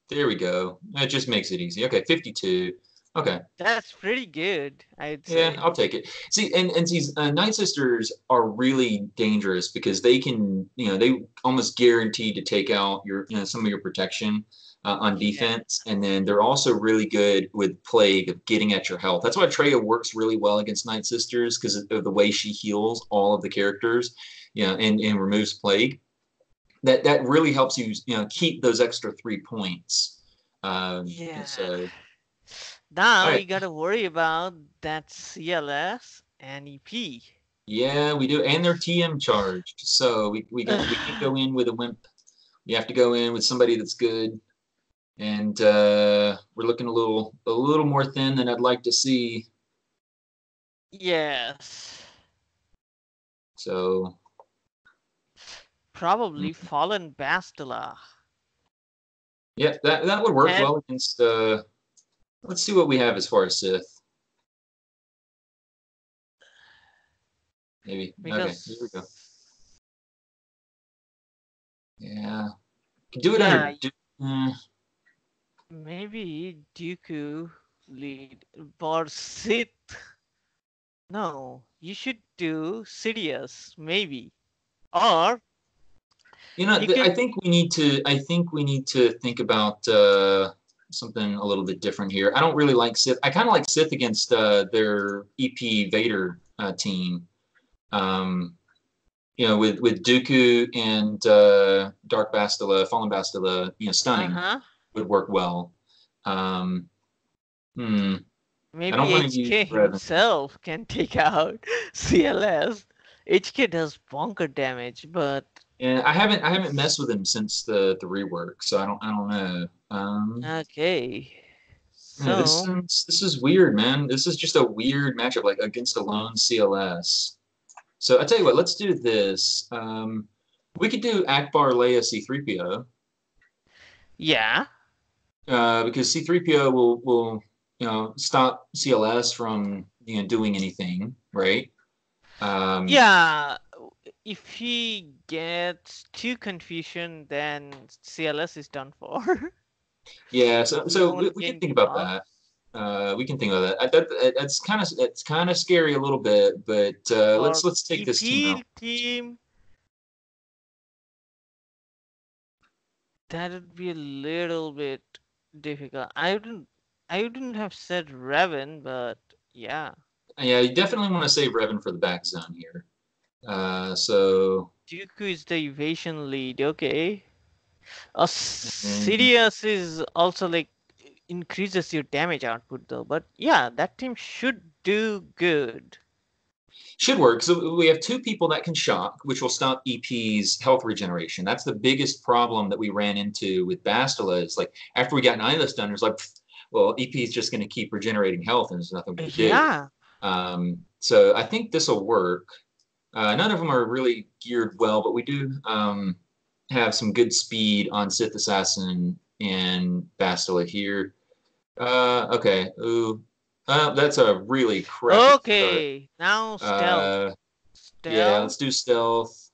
There we go. That just makes it easy. Okay, 52. Okay. That's pretty good, I'd Yeah, say. I'll take it. See, and these Night Sisters are really dangerous because they can, they almost guaranteed to take out some of your protection on Yeah. defense, and then they're also really good with plague of getting at your health. That's why Treya works really well against Night Sisters because of the way she heals all of the characters, and removes plague. That really helps you, keep those extra 3 points. Yeah. So, all Now right. you gotta worry about that CLS and EP. Yeah, we do, and they're TM charged, so we can't go in with a wimp. We have to go in with somebody that's good, and we're looking a little more thin than I'd like to see. Yes. So, Probably Fallen Bastila. yeah, that would work And well against. Let's see what we have as far as Sith. Maybe okay. Here we go. because Yeah, can do it under. yeah, Uh, maybe Dooku lead or Sith. No, you should do Sidious, maybe. Or he I could think we need to. I think we need to think about something a little bit different here. I don't really like Sith. I kind of like Sith against their EP Vader team. Um, with Dooku and Dark Bastila, Fallen Bastila, stunning uh-huh. would work well. Um, hmm. I don't Maybe want to use HK Revan. himself can take out CLS. HK does bonker damage, but And I haven't it's messed with him since the rework, so I don't know. okay. Yeah, So this is weird, man. This is just a weird matchup, like against a lone CLS. So I tell you what, let's do this. We could do Akbar Leia C3PO, yeah. because C3PO will stop CLS from doing anything, right? Um, Yeah, if he gets too confusion, then CLS is done for. yeah, so He so won't we can gain think about buff. that. We can think about that. That's kind of scary a little bit, but For let's take this team out. EP team, that would be a little bit difficult. I wouldn't have said Revan, but yeah. Yeah, you definitely want to save Revan for the back zone here. So Dooku is the evasion lead, okay. and Sidious is also like increases your damage output though. But yeah, that team should do good. Should work. So we have two people that can shock, which will stop EP's health regeneration. That's the biggest problem that we ran into with Bastila. Is like after we got Nihilus done, it's like, well, EP is just going to keep regenerating health, and there's nothing we could do. Yeah. So I think this will work. None of them are really geared well, but we do have some good speed on Sith Assassin and Bastila here. Okay. Ooh. That's a really crappy start. Okay. Now stealth. Yeah, Stealth. let's do stealth.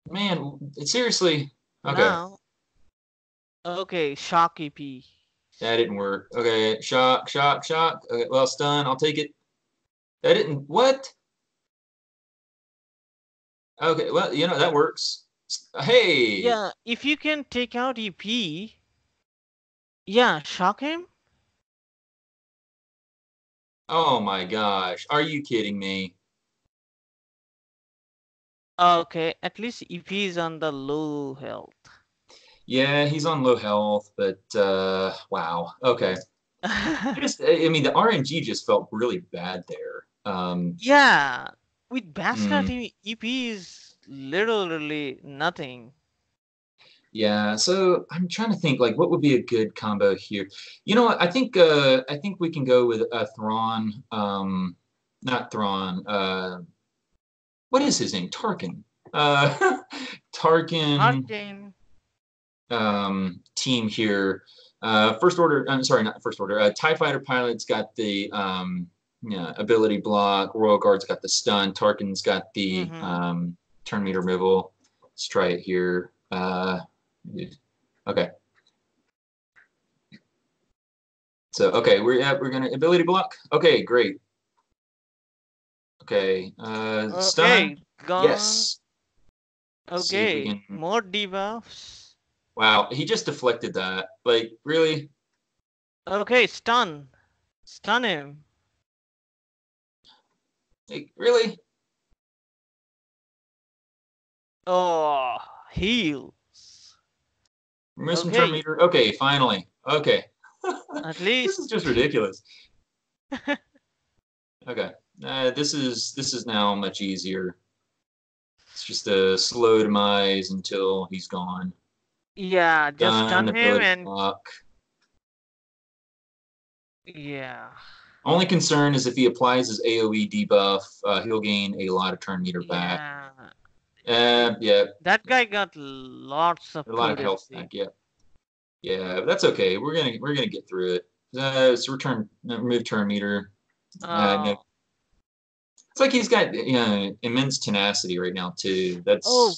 Man, seriously. Okay, Now. Okay. Shock EP. that didn't work. Okay, shock, shock, shock. Okay, well, stun. I'll take it. That didn't. What? Okay, well, that works. Hey. Yeah. If you can take out EP. Yeah. Shock him. Oh my gosh. Are you kidding me? Okay. At least EP is on the low health. Yeah, he's on low health, but wow. Okay. I mean, the RNG just felt really bad there. Yeah. With Bastila team, EP is literally nothing. Yeah, so I'm trying to think like what would be a good combo here. You know what? I think we can go with Thrawn. Not Thrawn. What is his name? Tarkin. Tarkin. Team here. First order. I'm sorry, not first order. TIE fighter pilot's got the ability block. Royal Guard's got the stun. Tarkin's got the turn meter removal. Let's try it here. Okay. So okay, we're gonna ability block. Okay, great. Okay, stun. Gone. Yes. Okay, more debuffs. Wow, he just deflected that. Like, really? Okay, stun. Stun him. Like, really? Oh, heals. Remove some turn meter. Okay, finally. Okay. At least this is just ridiculous. Okay, this is now much easier. It's just a slow demise until he's gone. Yeah, just stun him and block. Yeah. Only concern is if he applies his AoE debuff, he'll gain a lot of turn meter back. Yeah. That guy got lots of health back. Yeah. Yeah, but that's okay. We're gonna get through it. So remove turn meter. No. It's like he's got immense tenacity right now too.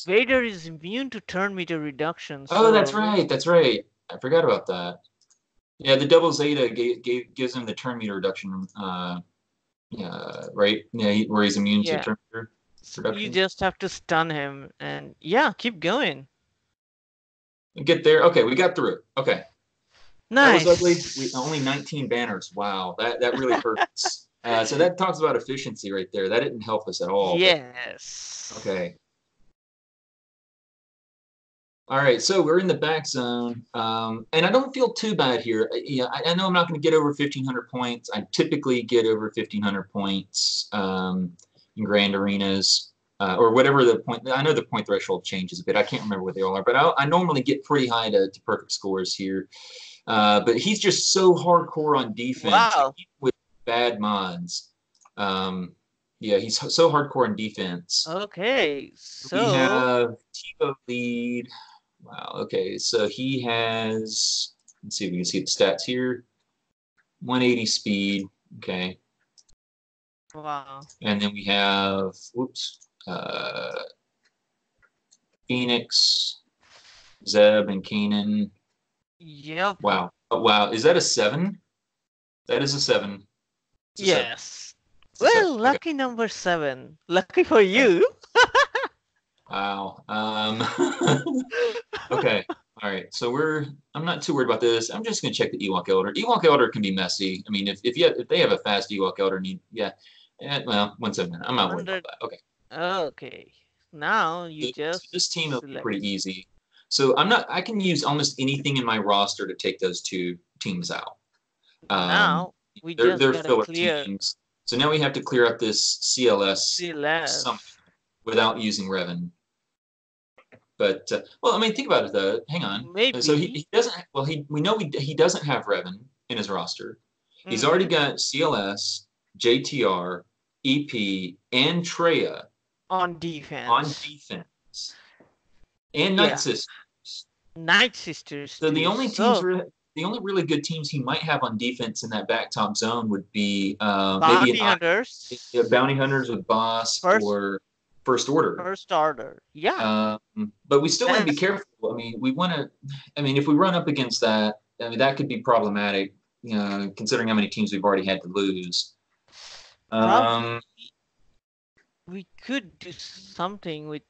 Vader is immune to turn meter reduction. Oh, that's right. That's right. I forgot about that. Yeah, the double Zeta gives him the turn meter reduction. Right? Yeah, where he's immune to turn meter reduction. You just have to stun him, and keep going. Get there. Okay, we got through it. Okay. Nice. That was ugly. Only 19 banners. Wow, that really hurts. So that talks about efficiency right there. That didn't help us at all. Yes. But, okay. All right, so we're in the back zone, and I don't feel too bad here. I know I'm not going to get over 1,500 points. I typically get over 1,500 points in grand arenas, or whatever the point. I know the point threshold changes a bit. I can't remember what they all are, but I normally get pretty high to perfect scores here. But he's just so hardcore on defense. Wow. With bad mods. Yeah, he's so hardcore on defense. Okay, so we have Tivo lead. Wow. Okay, so he has. Let's see if we can see the stats here. 180 speed. Okay. Wow. And then we have. Phoenix, Zeb, and Kanan. Yep. Wow. Oh, wow. Is that a 7? That is a 7. Yes. Well, lucky number 7. Lucky for you. Wow. Okay. All right. So I'm not too worried about this. I'm just gonna check the Ewok Elder. Ewok Elder can be messy. I mean, if they have a fast Ewok Elder need, well, 1 second. I'm not worried about that. Okay. Okay. Now you this team will be pretty easy. So I can use almost anything in my roster to take those two teams out. Um, Now we just they're gotta filler clear teams. So now we have to clear up this CLS somehow CLS. without using Revan. But well, I mean, think about it though. Hang on. So Maybe. he doesn't. Well, we know he doesn't have Revan in his roster. He's already Mm, got CLS, JTR, EP, and Treya on on defense. defense, and Night Yeah. Sisters. Night Sisters So too. So the only really good teams he might have on defense in that back top zone would be maybe Bounty Hunters. Bounty Hunters with Boss First or First Order. first order. Yeah. But we still want to be That's careful. I mean, we want to. I mean, if we run up against that, I mean, that could be problematic. Considering how many teams we've already had to lose. probably we could do something with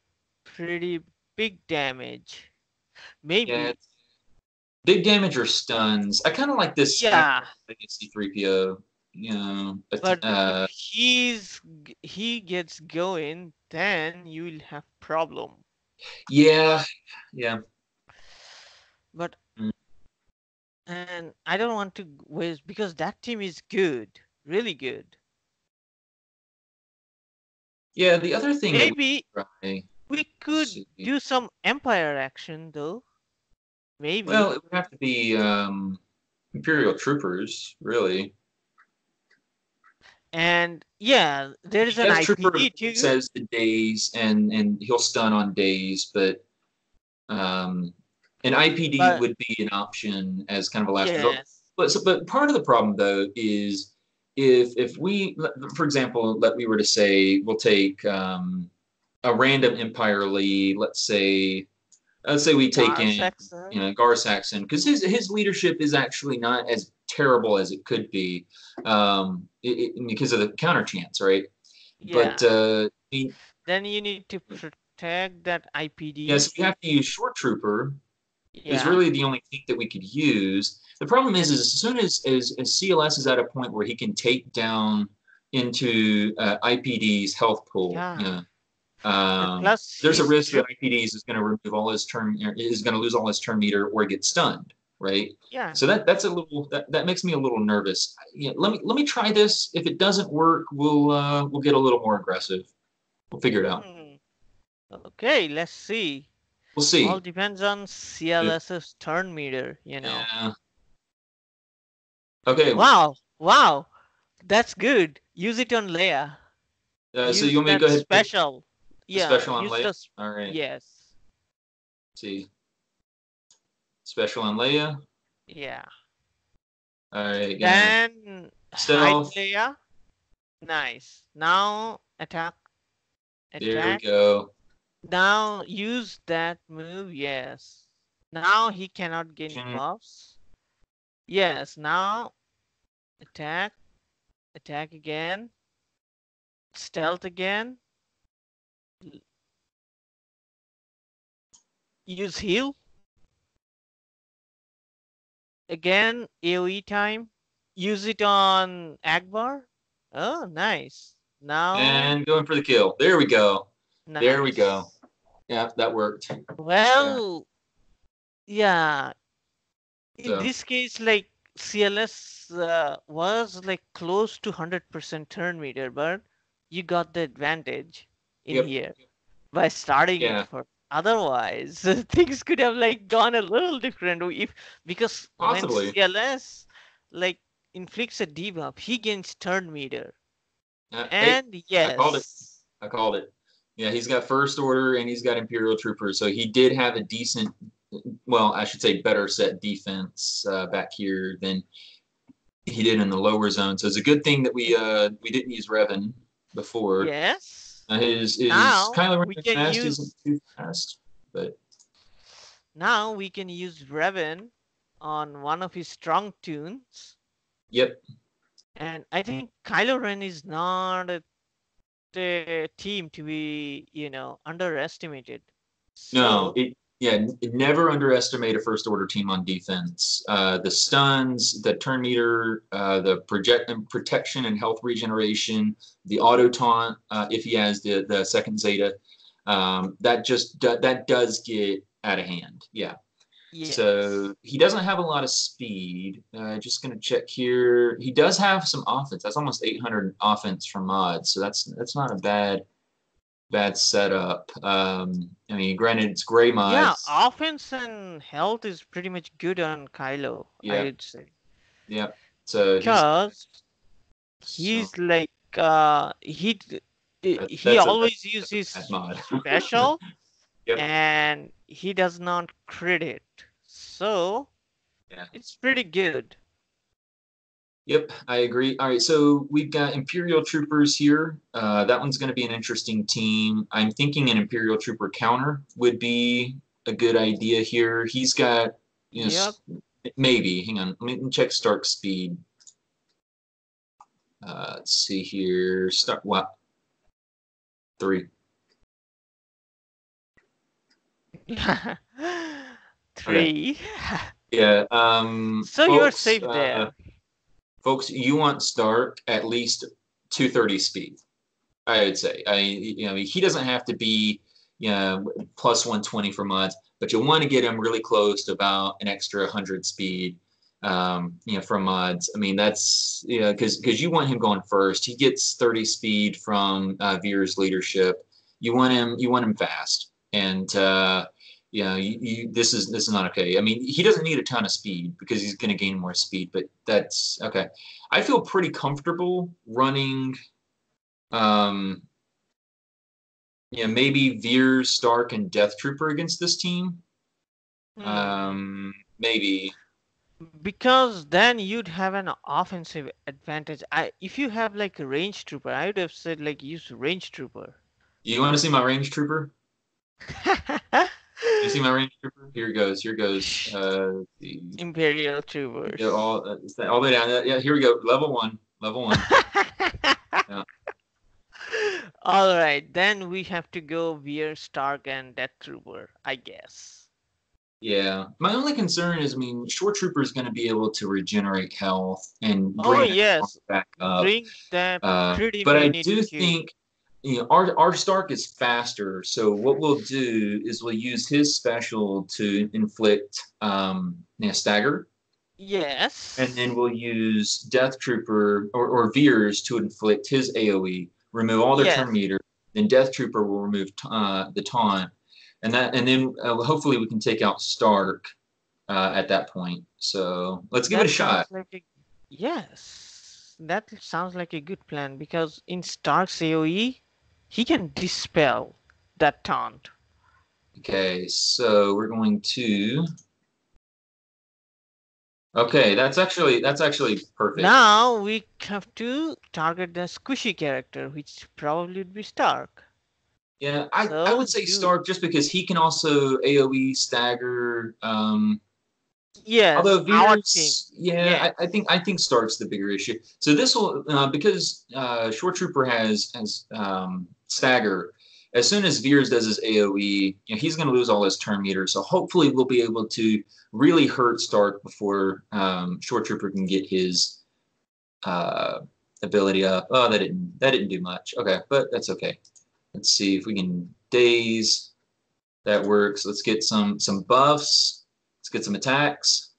pretty big damage. Yeah, Maybe. big damage or stuns. I kind of like this half Yeah. legacy 3PO. But But if he gets going, then you will have problem. yeah, yeah. But Mm. and I don't want to waste because that team is good, really good. Yeah, the other thing that we Maybe try, we let's could see. do some Empire action though. Well, Maybe. it would have to be Imperial troopers, really. And yeah, there is He an has trooper IPD too. says the days, and he'll stun on days, but um, an IPD But would be an option as kind of a last resort. yes. But part of the problem though is if we, for example, let we were to say we'll take a random Empire lead, let's say we take Gar in, Saxon. Gar Saxon, because his leadership is actually not as terrible as it could be, because of the counter chance, right? But Yeah. I mean, Then you need to protect that yes, IPD. we have to use Short Trooper is Yeah. really the only thing that we could use. The problem is as soon as CLS is at a point where he can take down into IPD's health pool, Yeah. And plus there's a his risk that troop. IPDs is going to remove all his turn, is going to lose all his turn meter or get stunned, right? Yeah. So that's a little that makes me a little nervous. Let me try this. If it doesn't work, we'll get a little more aggressive. We'll figure it out. Hmm. Okay, let's see. We'll All see. depends on CLS's turn meter. Yeah. Okay. Wow. Wow. That's good. Use it on Leia. So you Use want me to go that ahead and pick special. the Yeah, special on use Leia? the All right. yes. Let's see. Special on Leia. Yeah. All right. Gonna Then hide stealth. Leia. Nice. Now attack. There we Attack. go. Now use that move. Yes. Now he cannot gain buffs. Yes. Now attack. Attack again. Stealth again. Use heal. Again, AoE time. Use it on Akbar. Oh, nice. Now, And going for the kill. There we go. There we go. nice. Yeah, that worked. Yeah. Well, yeah. In So this case, like CLS was like close to 100% turn meter, but you got the advantage in yep. here by starting it Yeah. first. Otherwise, things could have like gone a little different if because when Possibly. CLS like inflicts a debuff, he gains turn meter. Hey, And I called it. yes, I called it. Yeah, he's got First Order and he's got Imperial Troopers, so he did have a decent, well, I should say better set defense back here than he did in the lower zone. So it's a good thing that we didn't use Revan before. yes. His Now Kylo we Ren can fast isn't use too fast, but Revan on one of his strong tunes. yep. And I think Kylo Ren is not a team to be, underestimated. No, So never underestimate a First Order team on defense. The stuns, the turn meter, the protection and health regeneration, the auto taunt if he has the second Zeta. That does get out of hand. Yeah. Yes. So he doesn't have a lot of speed. Just gonna check here. He does have some offense. That's almost 800 offense from mods. So that's not a bad setup. I mean, granted, it's gray Yeah, mods. offense and health is pretty much good on Kylo, I Yeah, would say. yeah. So he's Because so he's like he that's always a bad uses mod. special Yep. and he does not crit it. So Yeah. it's pretty good. Yep, I agree. All right, so we've got Imperial Troopers here. That one's going to be an interesting team. I'm thinking an Imperial Trooper counter would be a good idea here. He's got, you know, Yep. maybe. Hang on, let me check Stark's speed. Let's see here. Stark, what? 3. Okay. 3. Yeah. So you're Folks. safe there. Folks, you want Stark at least 230 speed. I would say. He doesn't have to be, plus 120 for mods, but you'll want to get him really close to about an extra 100 speed, from mods. I mean, that's, because you want him going first. He gets 30 speed from Veer's leadership. You want him fast, and this is not okay. I mean, he doesn't need a ton of speed because he's going to gain more speed, but that's okay. I feel pretty comfortable running. Um, maybe Veers, Stark, and Death Trooper against this team. Hmm. Maybe. Because then you'd have an offensive advantage. If you have like a range trooper, I would have said like use range trooper. You want to see my range trooper? You see my range trooper? Here it goes. Here goes. Imperial troopers. All the way down. Yeah, here we go. Level 1. Level 1. Yeah. All right, then we have to go Veer, Stark, and Death Trooper, I guess. Yeah. My only concern is, I mean, Shore Trooper is going to be able to regenerate health and Oh bring that health yes, back up. bring that crit But I immunity do too. think, our Stark is faster. So what we'll do is we'll use his special to inflict stagger, and then Yes, we'll use Death Trooper or Veers to inflict his AOE, remove all their turn yes, meter. Then Death Trooper will remove the taunt, and then hopefully we can take out Stark at that point. So let's give it a that shot. sounds like a yes. That sounds like a good plan because in Stark's AOE, he can dispel that taunt. Okay, so we're going to. Okay, that's actually perfect. Now we have to target the squishy character, which probably would be Stark. Yeah, I So would say do Stark just because he can also AOE stagger. yes, Although our team. Veers, yeah, Yes, I think Stark's the bigger issue. So this will because Short Trooper has stagger. As soon as Veers does his AOE, he's going to lose all his turn meters. So hopefully we'll be able to really hurt Stark before Short Trooper can get his uh, ability up. Oh, that didn't do much. Okay, but that's okay. Let's see if we can daze. That works. Let's get some buffs. Let's get some attacks.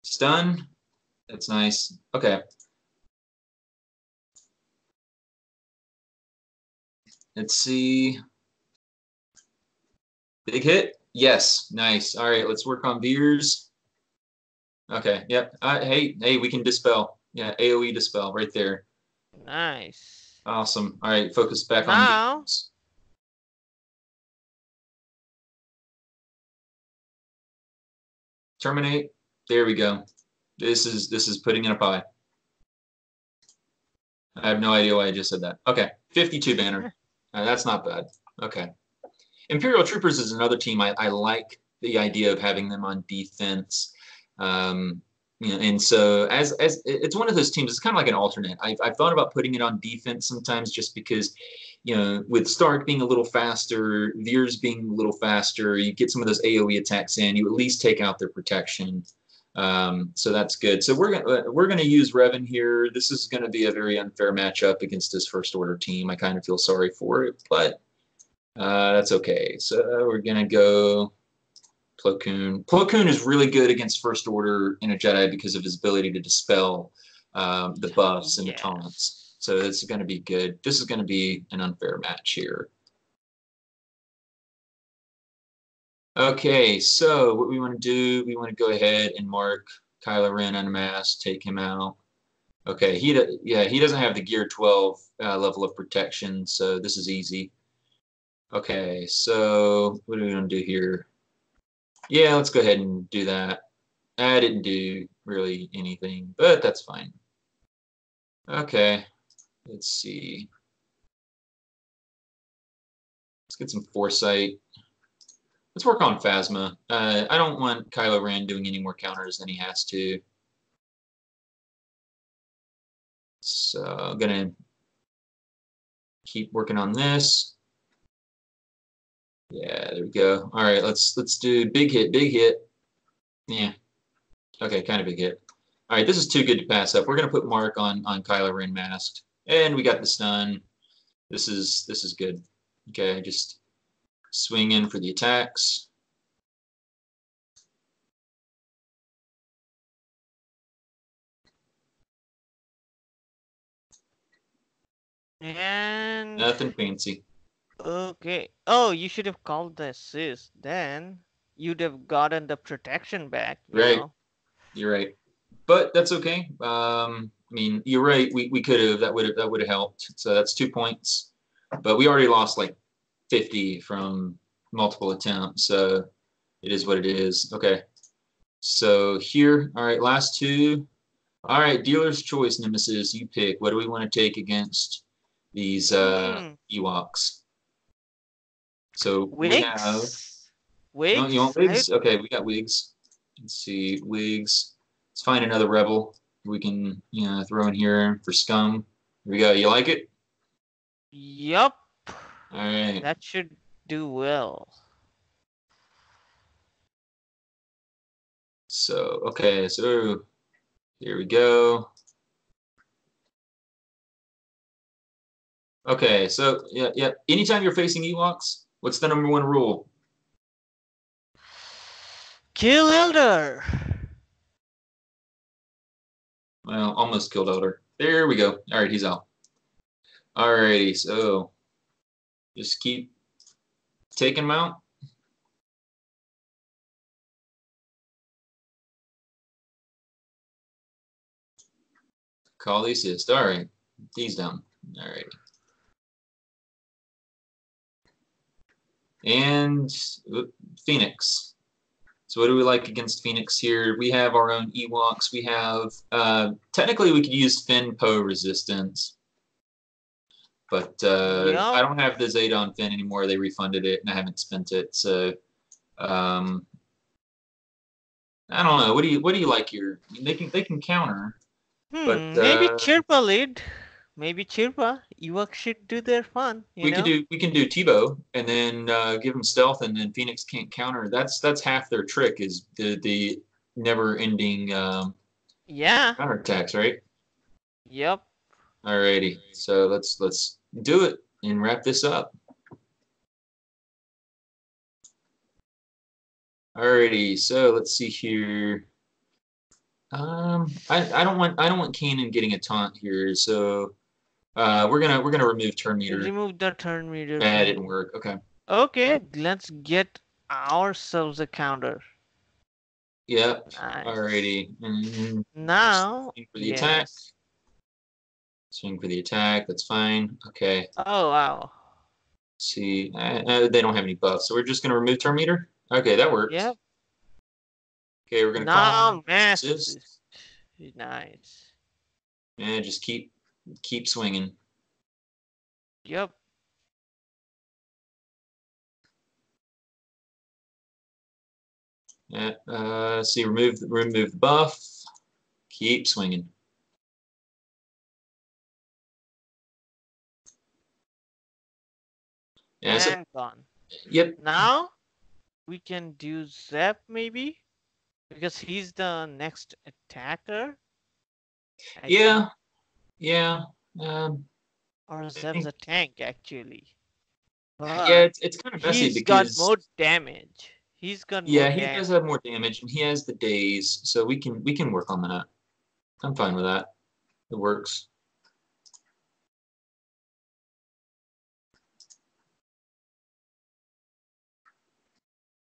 Stun. That's nice. Okay. Let's see. Big hit. Yes. Nice. All right. Let's work on Veers. Okay. Yep. Hey, we can dispel. Yeah. AOE dispel right there. nice. Awesome. All right. Focus back on Now, Veers. Terminate. There we go. This is putting in a pie. I have no idea why I just said that. Okay. 52 banner. That's not bad. Okay. Imperial Troopers is another team I like the idea of having them on defense. Um, and so as it's one of those teams, it's kind of like an alternate. I've thought about putting it on defense sometimes just because, with Stark being a little faster, Veers being a little faster, you get some of those AOE attacks in, you at least take out their protection. So that's good. So we're gonna use Revan here. This is gonna be a very unfair matchup against this First Order team. I kind of feel sorry for it, but That's okay. So we're gonna go Plo Koon. Plo Koon is really good against First Order in a Jedi because of his ability to dispel the buffs and the taunts. Yes. So this is going to be good. This is going to be an unfair match here. Okay, so what we want to do, we want to go ahead and mark Kylo Ren unmasked, take him out. Okay, he doesn't have the Gear 12 level of protection, so this is easy. Okay, so what are we going to do here? Yeah, let's go ahead and do that. I didn't do really anything, but that's fine. Okay, let's see. Let's get some foresight. Let's work on Phasma. I don't want Kylo Ren doing any more counters than he has to. So I'm gonna keep working on this. Yeah, there we go. All right, let's do big hit, big hit. Yeah. Okay, kind of big hit. All right, this is too good to pass up. We're gonna put Mark on Kylo Ren masked, and we got the stun. This is good. Okay, just swing in for the attacks. And Nothing fancy. okay. Oh, you should have called the assist. Then you'd have gotten the protection back, you Right, know. you're right. But that's okay. I mean, you're right. We could have that would have helped. So that's 2 points. But we already lost like 50 from multiple attempts. So it is what it is. Okay. So here, all right, last two. All right, dealer's choice, Nemesis. You pick. What do we want to take against these Hmm. Ewoks? So we have. Wigs? You want Wigs? wigs? Okay, we got wigs. Let's see, wigs. Let's find another rebel we can throw in here for scum. Here we go. You like it? Yup. All right. That should do well. So okay, so here we go. Okay, so yeah. Anytime you're facing Ewoks, what's the number one rule? Kill Elder. Well, almost killed Elder. There we go. All right, he's out. All righty, so just keep taking him out. Call the assist. All right, he's down. All right. And Phoenix. So what do we like against Phoenix here? We have our own Ewoks. We have technically we could use Finn Poe resistance, but I Yup. don't have the Zeta on Finn anymore. They refunded it, and I haven't spent it. So um, I don't know. What do you like here? I mean, they can counter, but Maybe Chirpa lead. Maybe Chirpa. Ewok should do their fun, you know? we can do Tebow and then give them stealth, and then Phoenix can't counter. That's half their trick is the never ending Yeah. counterattacks, right? Yup. Alrighty, so let's do it and wrap this up. Alrighty, so let's see here. I don't want Kanan getting a taunt here, so we're gonna remove turn meter. Remove the turn meter That didn't thing. work. Okay. Okay, let's get ourselves a counter. Yep. Nice. Alrighty, and Now, swing for the attack. yes. Swing for the attack. That's fine. Okay. Oh, wow. Let's see, they don't have any buffs, so we're just gonna remove turn meter. Okay, that works. Yep. Okay, we're gonna call Now, mass assist assist. Nice. and just keep swinging. Yep. Yeah, see, remove the buff. Keep swinging. Yeah, so, And gone. yep. Now, we can do Zep maybe? Because he's the next attacker, I think. Yeah, yeah. Um, Or I Zep's think a tank, actually. Yeah, but it's kind of messy he's got because more damage. He's got more yeah, he does damage. have more damage and he has the days, so we can work on that. I'm fine with that. It works.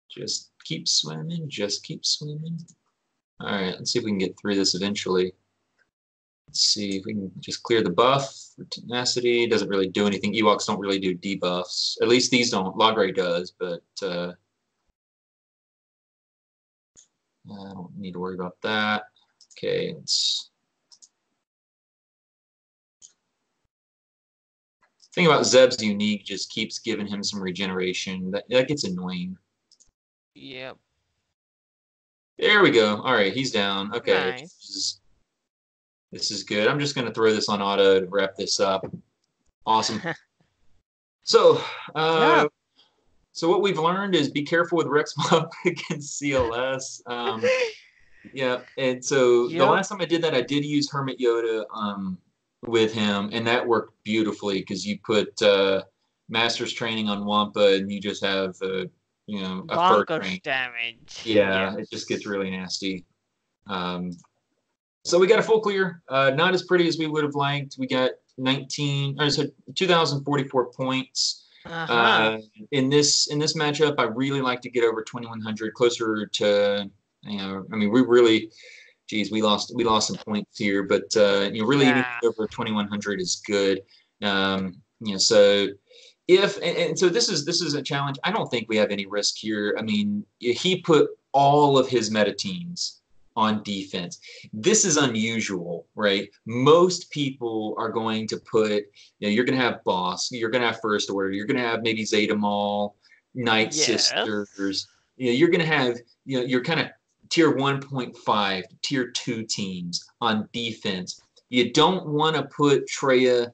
Just keep swimming, just keep swimming. All right, let's see if we can get through this eventually. Let's see if we can just clear the buff for tenacity. Doesn't really do anything. Ewoks don't really do debuffs. At least these don't. Logray does, but I don't need to worry about that. Okay, let's. Thing about Zeb's unique just keeps giving him some regeneration. That gets annoying. Yep. There we go. All right, he's down. Okay, Nice. this is good. I'm just gonna throw this on auto to wrap this up. Awesome. So, Yeah. so what we've learned is be careful with Rex Mob against CLS. Yeah, and so the Yep. last time I did that, I did use Hermit Yoda with him, and that worked beautifully because you put Master's Training on Wampa, and you just have a fur train. Bonkers damage. Yeah, it just gets Yes. really nasty. Um, so we got a full clear. Not as pretty as we would have liked. We got 19, or so 2,044 points. Uh-huh. Uh, in this matchup, I really like to get over 2,100, closer to I mean, we really, geez, we lost some points here, but really anything Yeah. over 2,100 is good. So if and so this is a challenge. I don't think we have any risk here. I mean, he put all of his meta teams on defense. This is unusual, right? Most people are going to put, you're going to have Boss, you're going to have First Order, you're going to have maybe Zeta Mall, Night Yes. Sisters. You're going to have, you're kind of tier 1.5, tier 2 teams on defense. You don't want to put Treya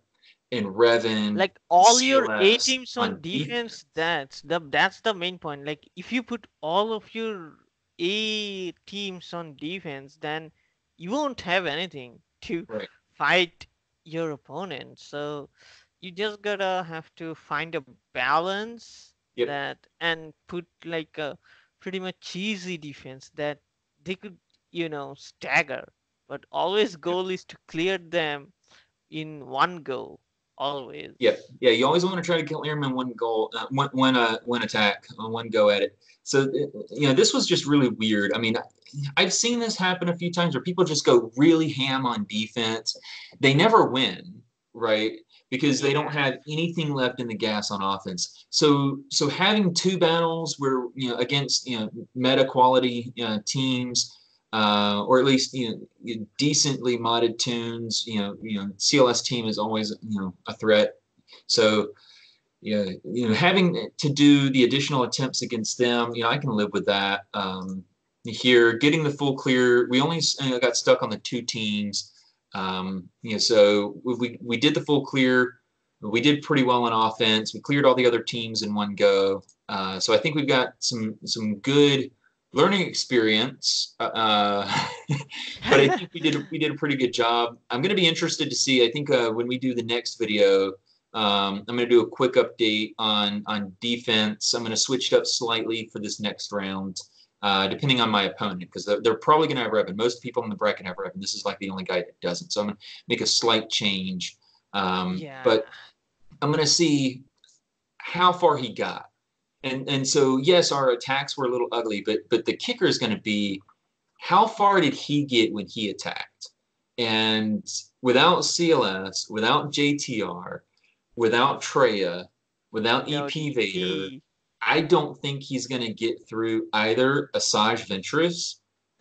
and Revan, Like all your A CLS teams on on defense, defense. that's the main point. Like if you put all of your A teams on defense, then you won't have anything to Right. fight your opponent. So you just gotta have to find a balance Yep. that and put like a pretty much cheesy defense that they could, stagger. But always Yep. goal is to clear them in one go. Yeah, Always. yeah. You always want to try to kill airmen one goal, one attack, one go at it. So this was just really weird. I mean, I've seen this happen a few times where people just go really ham on defense. They never win, right? Because they don't Yeah. have anything left in the gas on offense. So having two battles where against meta quality teams, or at least decently modded tunes. CLS team is always a threat. So yeah, having to do the additional attempts against them, I can live with that. Here, getting the full clear, we only got stuck on the two teams. So we did the full clear. We did pretty well on offense. We cleared all the other teams in one go. So I think we've got some good learning experience. But I think we did a pretty good job. I'm going to be interested to see. I think when we do the next video, I'm going to do a quick update on defense. I'm going to switch it up slightly for this next round, depending on my opponent, because they're probably going to have Revan. Most people in the bracket have Revan. This is like the only guy that doesn't. So I'm going to make a slight change. But Yeah. I'm going to see how far he got. And so yes, our attacks were a little ugly, but the kicker is going to be how far did he get when he attacked? And without CLS, without JTR, without Treya, without Without EP Vader, EP. I don't think he's going to get through either Asajj Ventress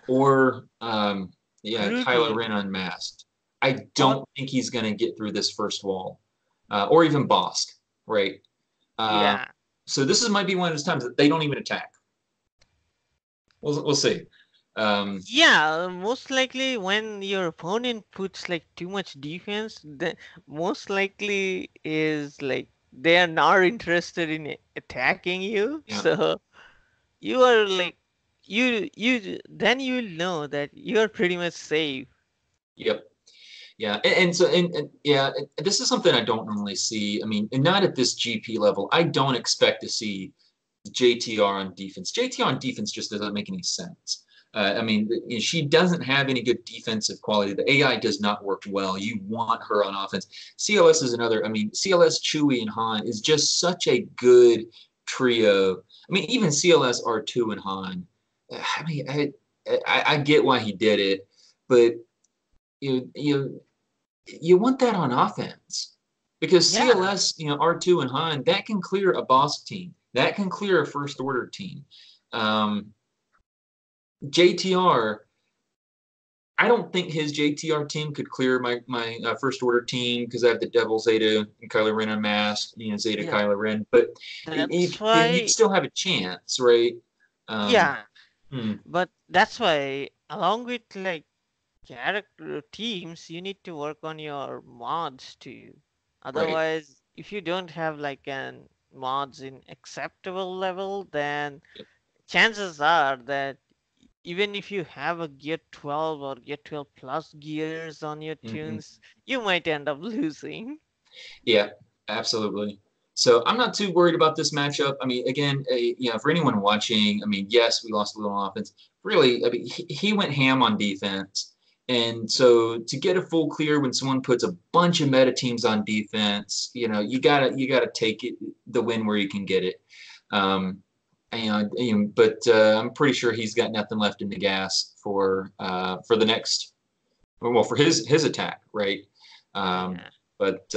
or Kylo Grogu. Ren Unmasked. I Or don't think he's going to get through this first wall, or even Bosk, right? Uh, yeah. so this might be one of those times that they don't even attack. We'll see. Yeah, most likely when your opponent puts like too much defense, then most likely is like they are not interested in attacking you. yeah, So you are like you then you will know that you are pretty much safe. yep. Yeah, and yeah, this is something I don't normally see. I mean, and not at this GP level. I don't expect to see JTR on defense. JTR on defense just doesn't make any sense. I mean, she doesn't have any good defensive quality. The AI does not work well. You want her on offense. CLS is another. I mean, CLS, Chewie, and Han is just such a good trio. I mean, even CLS R2 and Han. I mean, I get why he did it, but you you want that on offense because Yeah, CLS, R2 and Han, that can clear a boss team. That can clear a first order team. Um, JTR, I don't think his JTR team could clear my first order team because I have the Devil Zeta and Kylo Ren unmasked, Zeta yeah. Kylo Ren, but That's you'd why, still have a chance, right? Um, yeah. hmm, But that's why, along with like character teams, you need to work on your mods too. right. Otherwise, if you don't have like an mods in acceptable level, then Yep. chances are that even if you have a gear 12 or gear 12 plus gears on your Mm-hmm. tunes, you might end up losing. Yeah, absolutely. So I'm not too worried about this matchup. I mean, again, for anyone watching, I mean, yes, we lost a little on offense. Really, I mean, he went ham on defense. And so to get a full clear when someone puts a bunch of meta teams on defense, you gotta take it the win where you can get it. Um, but I'm pretty sure he's got nothing left in the gas for the next, well, for his attack, right? Um, Yeah. but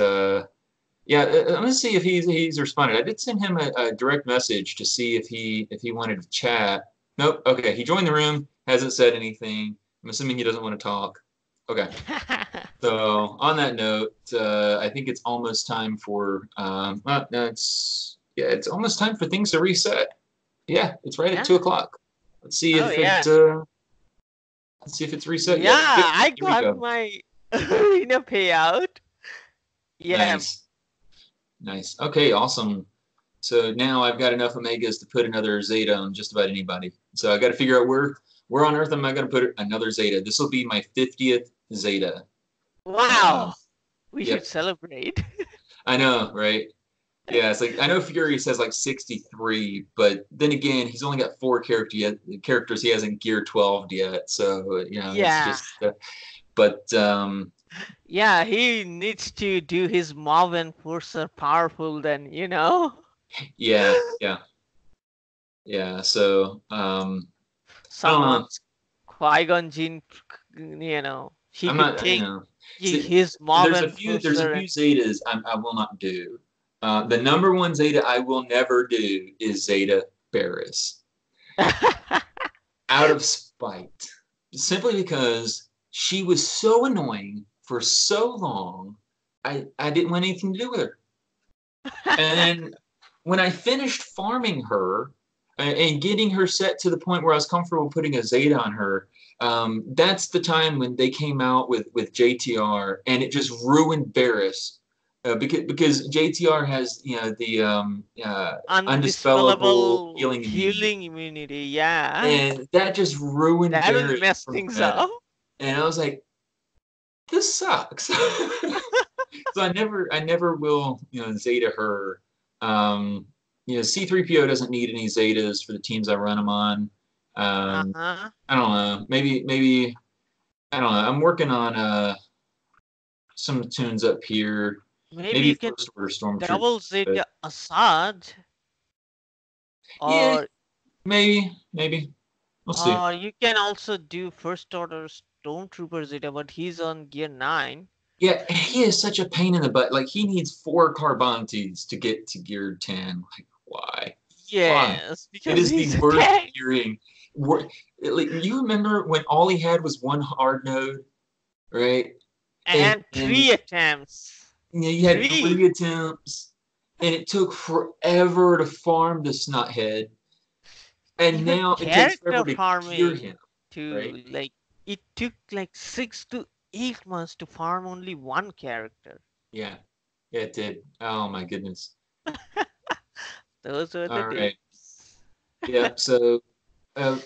yeah, I'm gonna see if he's responded. I did send him a direct message to see if he wanted to chat. Nope. Okay, he joined the room. Hasn't said anything. I'm assuming he doesn't want to talk. Okay. So on that note, I think it's almost time for no, it's almost time for things to reset. Yeah, it's right at two Yeah. o'clock. Let's see Oh if it yeah. let's see if it's reset Yeah, yet. Yep, I here we got go. my arena payout. Yeah. Nice, nice. Okay, awesome. So now I've got enough omegas to put another zeta on just about anybody. So I got to figure out where on earth am I going to put another zeta. This will be my 50th zeta. Wow. We should Yep, celebrate. I know, right? Yeah, it's like I know Fury says like 63, but then again, he's only got characters he hasn't gear 12 yet. So it's Yeah. just. But Yeah, he needs to do his mob and force are powerful then, you know? yeah, yeah, yeah. So I don't know. Someone's Qui-Gon Jinn, you know, he I'm could not. take See, his mob there's a and few there's a forcer few and zetas I will not do. The number one zeta I will never do is Zeta Barris, out of spite, simply because she was so annoying for so long. I didn't want anything to do with her. And then when I finished farming her and getting her set to the point where I was comfortable putting a Zeta on her, that's the time when they came out with JTR, and it just ruined Barris. Because JTR has the undispellable undispellable healing immunity, healing immunity. Yeah, and that just ruined that will Barris mess from things meta. up. And I was like, this sucks. So I never will Zeta her. Um, C3PO doesn't need any Zetas for the teams I run them on. Um, Uh-huh. I don't know. Maybe I don't know. I'm working on some tunes up here. Maybe Maybe you can first order stormtroopers. double But Zeta Assad, yeah, or maybe we'll see. you can also do first order Stormtrooper Zeta, but he's on gear 9. Yeah, he is such a pain in the butt. Like he needs 4 Carbontes to get to gear 10. Like why? Why? Yes, It because is the he's a worst tank. gearing. Like you remember when all he had was one hard node, right? And And 3 attempts. you had 3 3. attempts, and it took forever to farm the snothead, and Even now it takes character forever to gear farming him, right? too. Like it took like 6 to 8 months to farm only one character. Yeah, yeah, it did. Oh my goodness. Those were the All right. days. Yep. So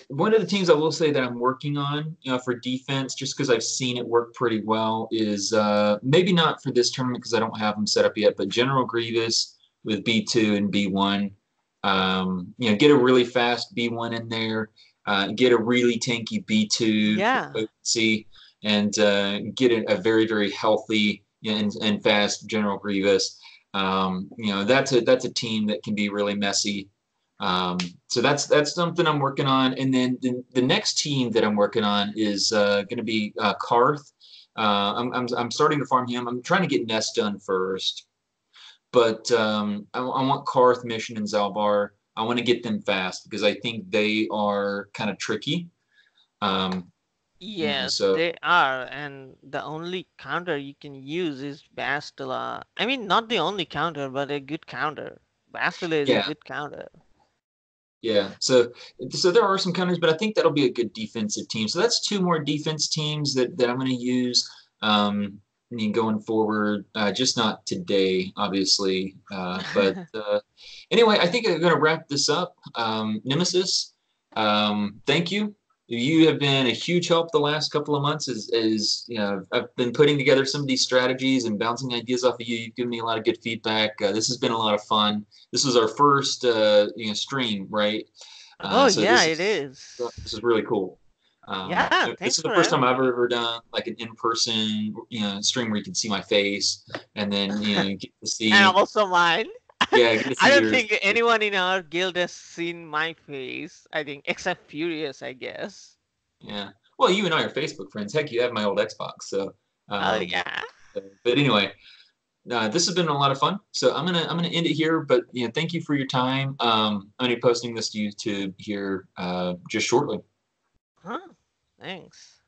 One of the teams I will say that I'm working on, for defense, just because I've seen it work pretty well, is maybe not for this tournament because I don't have them set up yet, but General Grievous with B2 and B1. Get a really fast B1 in there, get a really tanky B2 for Yeah. potency, and get a very, very healthy and fast General Grievous. That's a team that can be really messy. Um, so that's something I'm working on. And then the next team that I'm working on is going to be Karth. I'm starting to farm him. I'm trying to get Nest done first, but I want Karth, Mission, and Zalbar. I want to get them fast because I think they are kind of tricky. Um, Yes, so they are, and the only counter you can use is Bastila. I mean, not the only counter, but a good counter. Bastila is a yeah, good counter. yeah. So there are some counters, but I think that'll be a good defensive team. So that's two more defense teams that I'm going to use. Going forward, just not today, obviously. But anyway, I think I'm going to wrap this up. Nemesis, thank you. You have been a huge help the last couple of months. As I've been putting together some of these strategies and bouncing ideas off of you. You've given me a lot of good feedback. This has been a lot of fun. This was our first stream, right? Oh So yeah, this it is is. this is really cool. Yeah, This thanks is the for first time having I've me. ever done like an in-person stream where you can see my face, and then you get to And see, also mine. yeah, get to I see don't yours. think anyone in our guild has seen my face. I think, except Furious, I guess. Yeah. Well, you and I are Facebook friends. Heck, you have my old Xbox. So, Oh um, yeah. but anyway, this has been a lot of fun. So I'm gonna end it here. But thank you for your time. I'm gonna be posting this to YouTube here just shortly. Huh? Thanks.